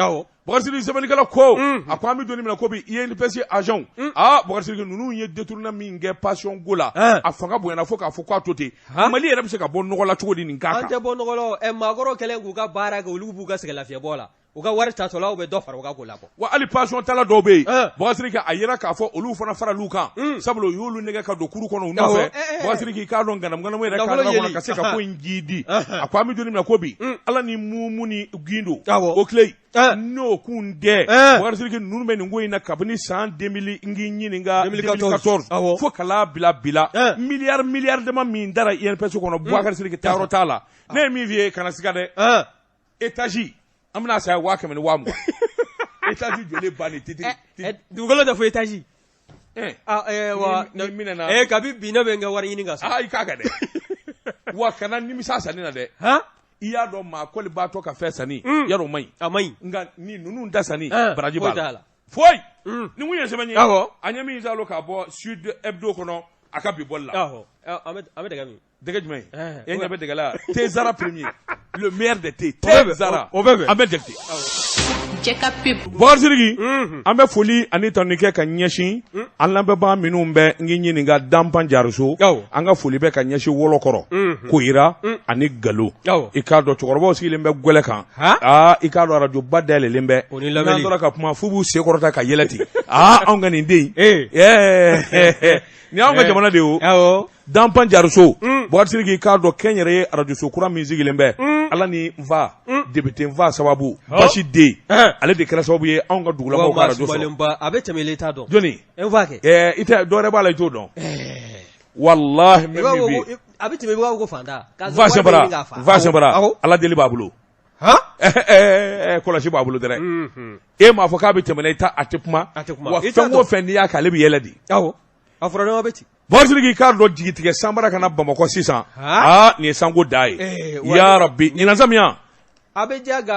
Bakari Sidiki sɛbɛnnikɛla ko a ko an bɛ don min na ko bi INPS agent Bakari Sidiki ninnu ye détournement min kɛ pension ko la a fanga bonyana fo k'a fɔ k'a to ten Mali yɛrɛ bɛ se ka bɔ nɔgɔ la cogo di nin k'a kan an tɛ bɔ nɔgɔ la maakɔrɔ kɛlen k'u ka baara kɛ olu b'u ka sɛgɛnlafiɲɛbɔ la u ka wari tatɔlaw bɛ dɔ fara u ka ko la bɔ wa hali pension tala dɔw bɛ yen Bakari Sidiki a yera k'a fɔ olu fana faral'u kan sabula u y'olu nɛgɛ ka don kuru kɔnɔ u nɔfɛ Bakari Sidiki k'a dɔn nganamu yɛrɛ k'a kɔnɔ ka se ka ko in jidi a ko an bɛ don min na ko bi ala ni mumu ni gindo o tile n'o kun tɛ Bakari Sidiki ninnu bɛ nin ko in na kabini san 2000 n k'i ɲininka 2014 fo kala bila miliyari dama min dara INPS kɔnɔ Bakari Sidiki taayɔrɔ t'a la ne ye min f'i ye kana siga dɛ étage an bɛna saya 100,000 ni 20,000 étage joli banni titi dugukolo tɛ fo étage wa ni minɛna kabi bi ne bɛ n ka wari ɲini ka sa i k'a kɛ dɛ wa kana nimisa sanni na dɛ i y'a dɔn maa kɔli b'a tɔ ka fɛn sanni yarɔ o man ɲi nka ni ninnu da sanni baraji b'a la foyi ni mun ye sɛbɛn ye a ɲɛ min salo k'a bɔ Sud Hebdo kɔnɔ a ka bi bɔli la an bɛ dɛgɛ min dɛgɛ jumɛn e ɲɛ bɛ dɛgɛ la Tezara premier le meilleur de thé Tezara an bɛ dɛgɛ Bakari Sidiki an bɛ foli ani tanu kɛ ka ɲɛsin an lamɛnbaa minnu bɛ n k'i ɲininka Danpan Jariso an ka foli bɛ ka ɲɛsin Wɔlɔkɔrɔ Koyira ani Galo i k'a dɔn cɛkɔrɔbaw sigilen bɛ gwɛlɛ kan i k'a dɔn radio ba dayɛlɛlen bɛ n'an tora ka kuma f'u b'u sen kɔrɔta ka yɛlɛ ten anw ka nin den nin y'anw ka jamana de ye Danpan Jariso Bakari Sidiki k'a dɔn kɛnyɛrɛye radio so kura min sigilen bɛ ala ni nfa député nfa sababu basi den ale de kɛra sababu ye anw ka dugulamaw ka radio sɔrɔ a bɛ tɛmɛ i t'a dɔn jɔnni nfa kɛ i tɛ dɔ wɛrɛ b'a la i t'o dɔn walahi min bi a bɛ tɛmɛ i b'a ko fanta nfa sɛbara ala deli b'a bolo kɔlɔsi b'a bolo dɛrɛ e m'a fɔ k'a bɛ tɛmɛ i ta a tɛ kuma wa fɛn o fɛn n'i y'a kɛ ale bɛ yɛlɛ de a fɔra ɲɔgɔn bɛ ten Bakari Sidiki k'a dɔn jigitigɛ sanbara kana Bamakɔ sisan nin ye sanko da ye ya Rabbi ɲinan samiya Abidjan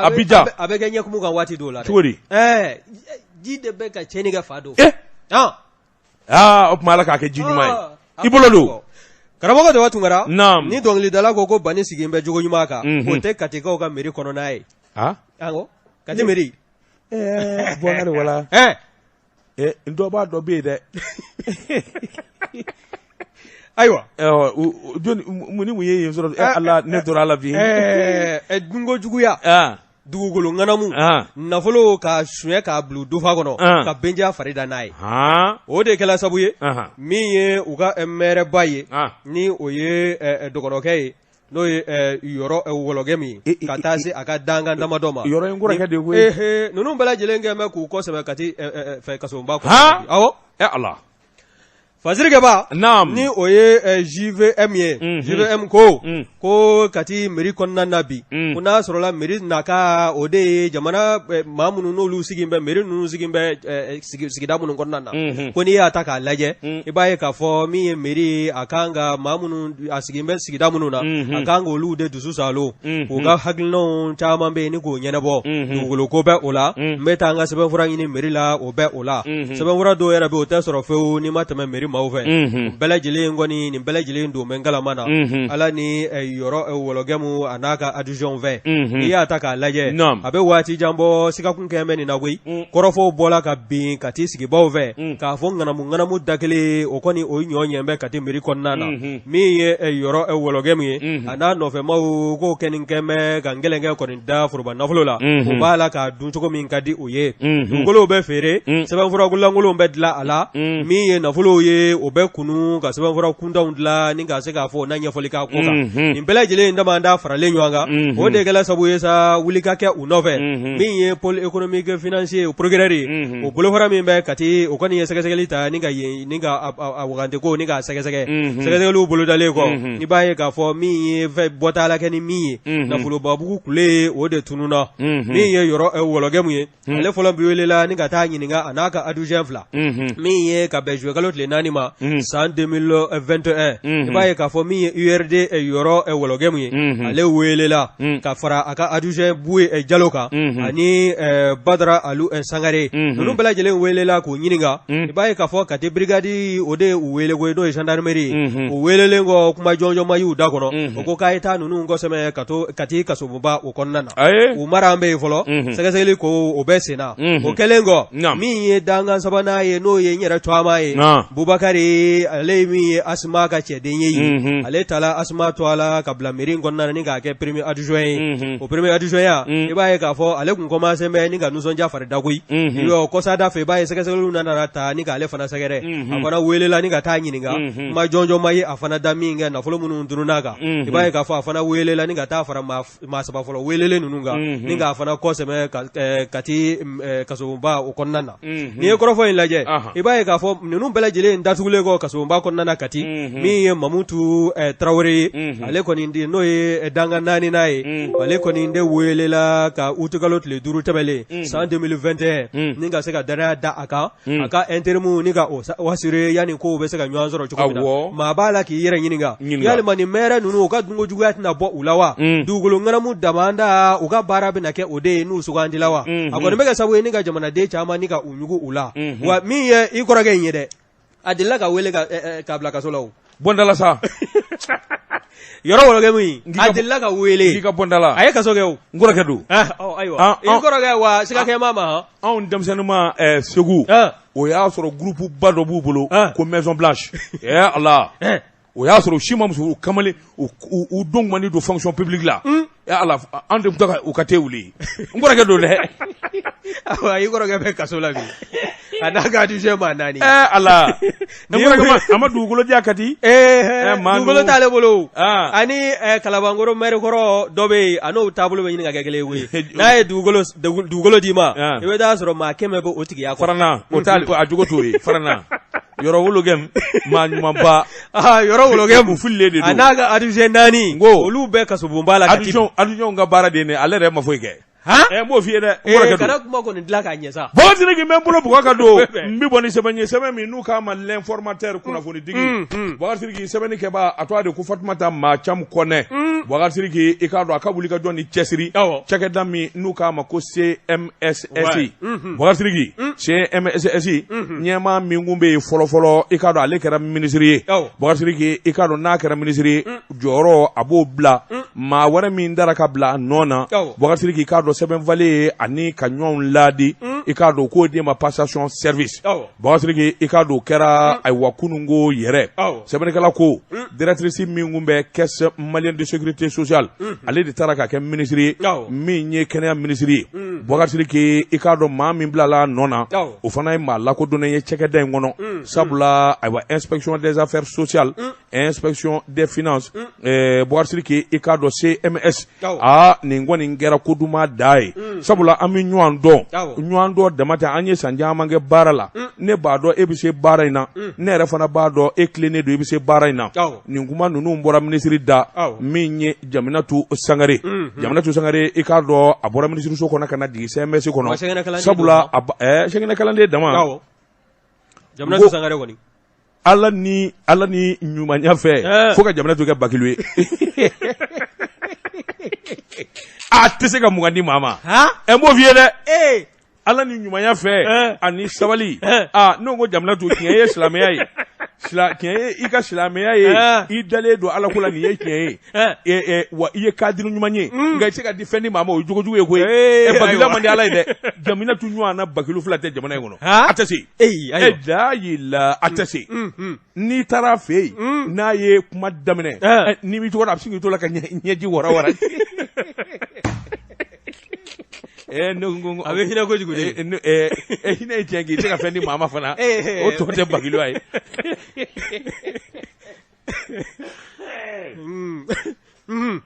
a bɛ kɛ ɲɛkumu kan waati dɔw la cogo di ji de bɛ ka tiɲɛni kɛ fa dɔw o tuma ala k'a kɛ ji ɲuman ye i bolo don karamɔgɔ Dawa Tunkara ni dɔnkilidala ko Bani sigilen bɛ jogo ɲuman kan o tɛ Katikaw ka mairie kɔnɔna ye Kati mairie bɔngare wala dɔ b'a dɔ bɛ yen dɛ ayiwa mun ye yen sɔrɔ ala ne tora ala bi dungo juguya dugukolo ŋanamu nafolo ka suɲɛ k'a bila dufa kɔnɔ ka benja farida n'a ye o de kɛla sabu ye min ye u ka mɛrɛba ye ni o ye dɔgɔnɔkɛ ye n'o ye yɔrɔ wɔlɔkɛ min ye ka taa se a ka dangan damadɔ ma yɔrɔ in kɔrɔkɛ de koyi ninnu bɛɛ lajɛlen kɛ mɛ k'u kɔsɛbɛ ka ti fɛ kasoba kɔnɔ awɔ ala Fazirikeba ni o ye JVM ye JVM ko kati mairie kɔnɔna na bi ko n'a sɔrɔla mairie na ka o de ye jamana maa minnu n'olu sigin bɛ mairie ninnu sigin bɛ sigida minnu kɔnɔna na ko n'i y'a ta k'a lajɛ i b'a ye k'a fɔ min ye mairie a kan ka maa minnu a sigin bɛ sigida minnu na a kan k'olu de dusu salo k'u ka hakilinaw caman bɛ yen ni k'o ɲɛnabɔ dugukolo ko bɛ o la n bɛ taa n ka sɛbɛnfura ɲini mairie la o bɛ o la sɛbɛnfura dɔw yɛrɛ bɛ o tɛ sɔrɔ fewu n'i ma tɛmɛ mairie maaw fɛ bɛɛ lajɛlen kɔni nin bɛɛ lajɛlen don bɛ ngalama na ala ni yɔrɔ wɔlɔgɛmu a n'a ka adjoint fɛ n'i y'a ta k'a lajɛ a bɛ waati jan bɔ sigakun kɛmɛ nin na koyi kɔrɔfɔw bɔla ka bin ka t'i sigibaw fɛ k'a fɔ ŋanamu da kelen o kɔni o ɲɔ ɲɛ bɛ ka t'i mairie kɔnɔna na min ye yɔrɔ wɔlɔgɛmu ye a n'a nɔfɛmaw k'o kɛ nin kɛmɛ ka ngɛlɛnkɛ kɔni da foroba nafolo la o b'a la k'a dun cogo min ka di o ye dugukolow bɛ feere sɛbɛnfura lankolonw bɛ dilan a la min ye nafolow ye o bɛ kunu ka sɛbɛnfura kuntanw dilan ni ka se k'a fɔ n'a ɲɛfɔli k'a ko kan nin bɛɛ lajɛlen damanda faralen ɲɔgɔn kan o de kɛla sabu ye sa wuli ka kɛ u nɔfɛ min ye pôle économique financier procureur ye o bolofara min bɛ Kati o kɔni ye sɛgɛsɛgɛli ta ni ka a wagante ko ni k'a sɛgɛsɛgɛ sɛgɛsɛgɛliw bolodalen kɔ i b'a ye k'a fɔ min ye fɛn bɔtala kɛ ni min ye nafolobabugu kule o de tununa min ye yɔrɔ wɔlɔgɛmu ye ale fɔlɔ bi welela ni ka taa ɲininka a n'a ka adjoint fila min ye ka bɛn juillet kalo tile 4 ma san 2021 i b'a ye k'a fɔ min ye URD yɔrɔ wɔlɔgɛmu ye ale welela ka fara a ka adjoint Buye Jalo kan ani Badara Alu Sangare ninnu bɛɛ lajɛlen welela k'u ɲininka i b'a ye k'a fɔ Kati brigade o de u wele koyi n'o ye gendarmerie u welelen kɔ kuma jɔnjɔn ma y'u da kɔnɔ o ko k'a ye taa ninnu kɔsɛbɛ Kati kasobuba o kɔnɔna na u mara an bɛ yen fɔlɔ sɛgɛsɛgɛli ko o bɛ senna o kɛlen kɔ min ye dangan sabanan ye n'o ye n yɛrɛ tɔgɔma ye Bubakari ale ye min ye Asuma ka cɛden ye ale taala Asuma to a la ka bila mairie kɔnɔna na ni k'a kɛ premier adjoint ye o premier adjoint ya i b'a ye k'a fɔ ale tun commencé bɛ ni ka nisɔndiya farida koyi kɔsada fɛ i b'a ye sɛgɛsɛgɛliw nana ta ni k'ale fana sɛgɛrɛ a fana welela ni ka taa ɲininka kuma jɔnjɔn ma ye a fana da min kɛ nafolo minnu dununa kan i b'a ye k'a fɔ a fana welela ni ka taa fara maa saba fɔlɔ welelen ninnu kan ni k'a fana kɔsɛbɛ Kati kasoba o kɔnɔna na n'i ye kɔrɔfɔ in lajɛ i b'a ye k'a fɔ ninnu bɛɛ lajɛlen datugulen kɔ kasoba kɔnɔna na Kati min ye Mamutu Tarawele ye ale kɔni n'o ye dangan naani n'a ye ale kɔni de welela ka utukalo tile 5 tɛmɛlen san 2021 ni ka se ka danaya da a kan a ka interimu ni ka o wasire yanni ko bɛ se ka ɲɔgɔn sɔrɔ cogo min na maa b'a la k'i yɛrɛ ɲininka yalima nin maire ninnu u ka dunko juguya tɛna bɔ u la wa dugukolo ŋanamu damanda u ka baara bɛna kɛ o de ye n'u sugandila wa a kɔni bɛ kɛ sabu ye ni ka jamanaden caman ni ka u ɲugu u la wa min ye i kɔrɔkɛ in ye dɛ a delila ka wele k'a bila kaso la o bɔndala sa yɔrɔ wɔlɔgɛmu in a delila ka wele k'i ka bɔndala a ye kaso kɛ o n kɔrɔkɛ don ayiwa i kɔrɔkɛ wa sigakɛma ma anw denmisɛnnin ma Segu o y'a sɔrɔ groupe ba dɔ b'u bolo ko Maison Blanche ala o y'a sɔrɔ u si ma muso kamalen u don man di don fonction publique la ala an de tun u ka te wuli n kɔrɔkɛ don dɛ i kɔrɔkɛ bɛ kaso la bi a n'a ka adjoint ma naani ala n kɔrɔkɛ a ma dugukolo diya Kati dugukolo t'ale bolo ani Kalabankɔrɔ maire kɔrɔ dɔ bɛ yen a n'o taabolo bɛ ɲini ka kɛ kelen ye koyi n'a ye dugukolo d'i ma i bɛ taa sɔrɔ maa 100 bɛ o tigiya kɔrɔ farana o t'ale a jogo t'o ye farana yɔrɔ wologɛm maa ɲumanba yɔrɔ wologɛm fililen de don a n'a ka adjoint naani olu bɛɛ kasobonba la adjoint ka baara de ye ale yɛrɛ ma foyi kɛ n b'o f'i ye dɛ kana kuma kɔni dilan k'a ɲɛ sa Bakari n bɛ n bolo bugɔ ka don n bɛ bɔ ni sɛbɛn ye sɛbɛn min n'u k'a ma l'informateur kunnafoni digi Bakari sɛbɛnni kɛba a tɔgɔ de ko Fatumata Maacham Kɔnɛ Bakari i k'a dɔn a ka wuli ka jɔ ni cɛsiri cakɛda min n'u k'a ma ko CMSSI Bakari CMSSI ɲɛmaa min kun bɛ yen fɔlɔfɔlɔ i k'a dɔn ale kɛra ministre ye Bakari i k'a dɔn n'a kɛra ministre ye jɔyɔrɔ a b'o bila maa wɛrɛ min dara ka bila a nɔ na Bakari k'i k'a dɔn sɛbɛn vale ani ka ɲɔgɔnw ladi i k'a dɔn k'o de ma passation service Bakari i k'a dɔn kɛra ayiwa kunungo yɛrɛ sɛbɛnnikɛla ko directrice min kun bɛ caisse malienne de sécurité sociale ale de taara ka kɛ ministre ye min ye kɛnɛya ministre ye Bakari i k'a dɔn maa min bilala nɔ na o fana ye maa lakodɔnnen ye cɛkɛda in kɔnɔ sabula ayiwa inspection des affaires sociales inspection des finances Bakari i k'a dɔn CMS nin kɔni kɛra ko duman da ye sabula an bɛ ɲɔgɔn dɔn dama tɛ an ye san caman kɛ baara la ne b'a dɔn e bɛ se baara in na ne yɛrɛ fana b'a dɔn e tilennen don e bɛ se baara in na nin kuma ninnu bɔra minisiri da min ye Jaminatu Sangare Jaminatu Sangare i k'a dɔn a bɔra minisiriso kɔnɔ ka na jigin CMS kɔnɔ sabula sɛgɛnɛkalanden dama Jaminatu Sangare kɔni Ala ni ɲumanya fɛ fo ka Jaminatu kɛ bakilu ye a tɛ se ka mugan di maa ma ɛ m'o f'i ye dɛ Ala ni ɲumanya fɛ ani sabali n'o ko Jaminatu tiɲɛ ye silamɛya ye tiɲɛ ye i ka silamɛya ye i dalen don Ala ko la nin ye tiɲɛ ye wa i ye cadre ɲuman ye nka i tɛ se ka di fɛn di maa ma o ye jogojugu ye koyi bakila man di Ala ye dɛ Jaminatu ɲɔgɔnna bakilu fila tɛ jamana in kɔnɔ a tɛ se a tɛ se n'i taara a fɛ yen n'a ye kuma daminɛ n'i b'i cogo la a bɛ sin k'i to la ka ɲɛji wara a bɛ hinɛ kojugu de hinɛ ye tiɲɛ k'i tɛ ka fɛn di maa ma fana o tɔ tɛ bakilu ye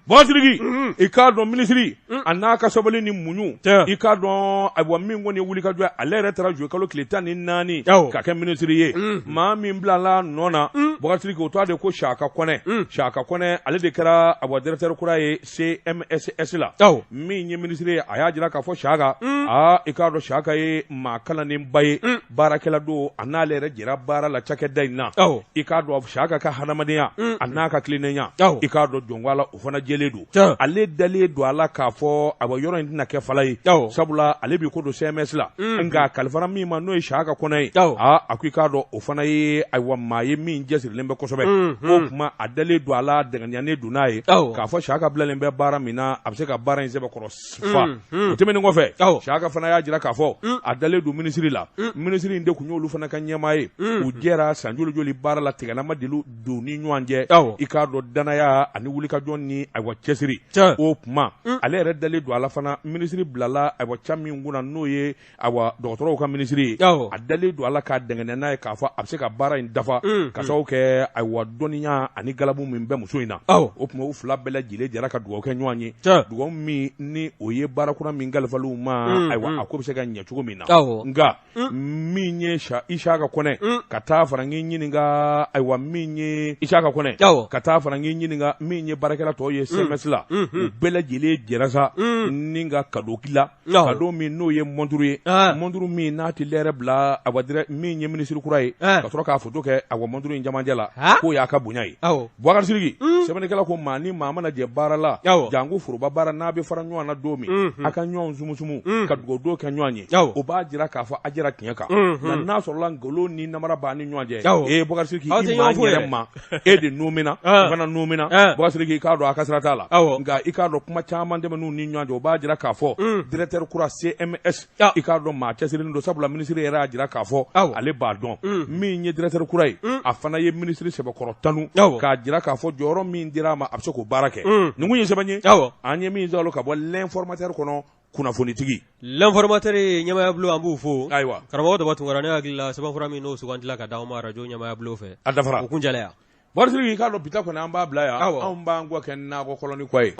Bakari i k'a dɔn minisiri a n'a ka sabali ni muɲu i k'a dɔn ayiwa min kɔni ye wuli ka jɔ ale yɛrɛ taara jo kalo tile 14 ka kɛ minisiri ye maa min bilala nɔ na Bakari o t'a de ko Saka Kɔnɛ ale de kɛra ayiwa directeur kura ye CMSS la min ye minisiri ye a y'a jira k'a fɔ Saka i k'a dɔn Saka ye maa kalannenba ye baarakɛla don a n'ale yɛrɛ jɛra baara la cakɛda in na i k'a dɔn Saka ka hadamadenya a n'a ka tilennenya i k'a dɔn jɔnwala o fana jɛlen don ale dalen don a la k'a fɔ ayiwa yɔrɔ in tɛna kɛ fala ye sabula ale b'i ko don CMS la nka kalifara min ma n'o ye Saka Kɔnɛ ye a ko i k'a dɔn o fana ye ayiwa maa ye min cɛsirilen bɛ kosɛbɛ o tuma a dalen don a la dɛngɛnyanen don n'a ye k'a fɔ Saka bilalen bɛ baara min na a bɛ se ka baara in sɛbɛkɔrɔ fa o tɛmɛnen kɔfɛ Saka fana y'a jira k'a fɔ a dalen don minisiri la minisiri in de tun y'olu fana ka ɲɛmaa ye u jɛra san joli baara la tigɛlama deli don ni ɲɔgɔn cɛ i k'a dɔn danaya ani wulikajɔ ni ayiwa cɛsiri o tuma ale yɛrɛ dalen don a la fana minisiri bilala ayiwa ca min kunna n'o ye ayiwa dɔgɔtɔrɔw ka minisiri ye a dalen don a la k'a dɛngɛnɛ n'a ye k'a fɔ a bɛ se ka baara in dafa ka sababu kɛ ayiwa dɔnniya ani galabu min bɛ muso in na o tuma u fila bɛɛ lajɛlen jɛra ka dugawu kɛ ɲɔgɔn ye dugawu min ni o ye baarakura min kalifaliw ma ayiwa a ko bɛ se ka ɲɛ cogo min na nka min ye Isaka Kɔnɛ ka taa fara n ɲininka ayiwa min ye Isaka Kɔnɛ ka taa fara n ɲininka min ye baarakɛla tɔw ye CMS la u bɛɛ lajɛlen jɛra sa ni ka cadeau kila cadeau min n'o ye montre ye montre min n'a tɛ lɛrɛ bila ayiwa min ye minisiri kura ye ka sɔrɔ k'a photo kɛ ayiwa montre in jamajɛ la k'o y'a ka bonya ye Bakari Sidiki sɛbɛnnikɛla ko maa ni maa mana jɛ baara la janko foroba baara n'a bɛ fara ɲɔgɔn na don min a ka ɲɔgɔn sumusumu ka dugawu don kɛ ɲɔgɔn ye o b'a jira k'a fɔ a jɛra tiɲɛ kan nka n'a sɔrɔla nkalon ni namara b'a ni ɲɔgɔn cɛ Bakari Sidiki i maa yɛrɛ ma e de nomina i fana nomina Bakari Sidiki k'a dɔn a ka sira t'a la nka i k'a dɔn kuma caman tɛmɛn'u ni ɲɔgɔn cɛ o b'a jira k'a fɔ directeur kura CMS i k'a dɔn maa cɛsirilen don sabula minisiri yɛrɛ y'a jira k'a fɔ ale b'a dɔn min ye directeur kura ye a fana ye minisiri sɛbɛkɔrɔ tanu k'a jira k'a fɔ jɔyɔrɔ min dira a ma a bɛ se k'o baara kɛ nin kun ye sɛbɛn ye an ye min sɔrɔ ka bɔ l'informateur kɔnɔ kunnafonitigi l'informateur ɲɛmaya bulon an b'u fo ayiwa karamɔgɔ Daba Tunkara ne hakili la sɛbɛnfura min n'o sugandila ka d'anw ma radio ɲɛmaya bulon fɛ a dafara o kun jɛlɛya Bakari Sidiki k'a dɔn bi ta kɔni an b'a bila yan anw b'an kɔ kɛ nakɔ kɔlɔni kɔ ye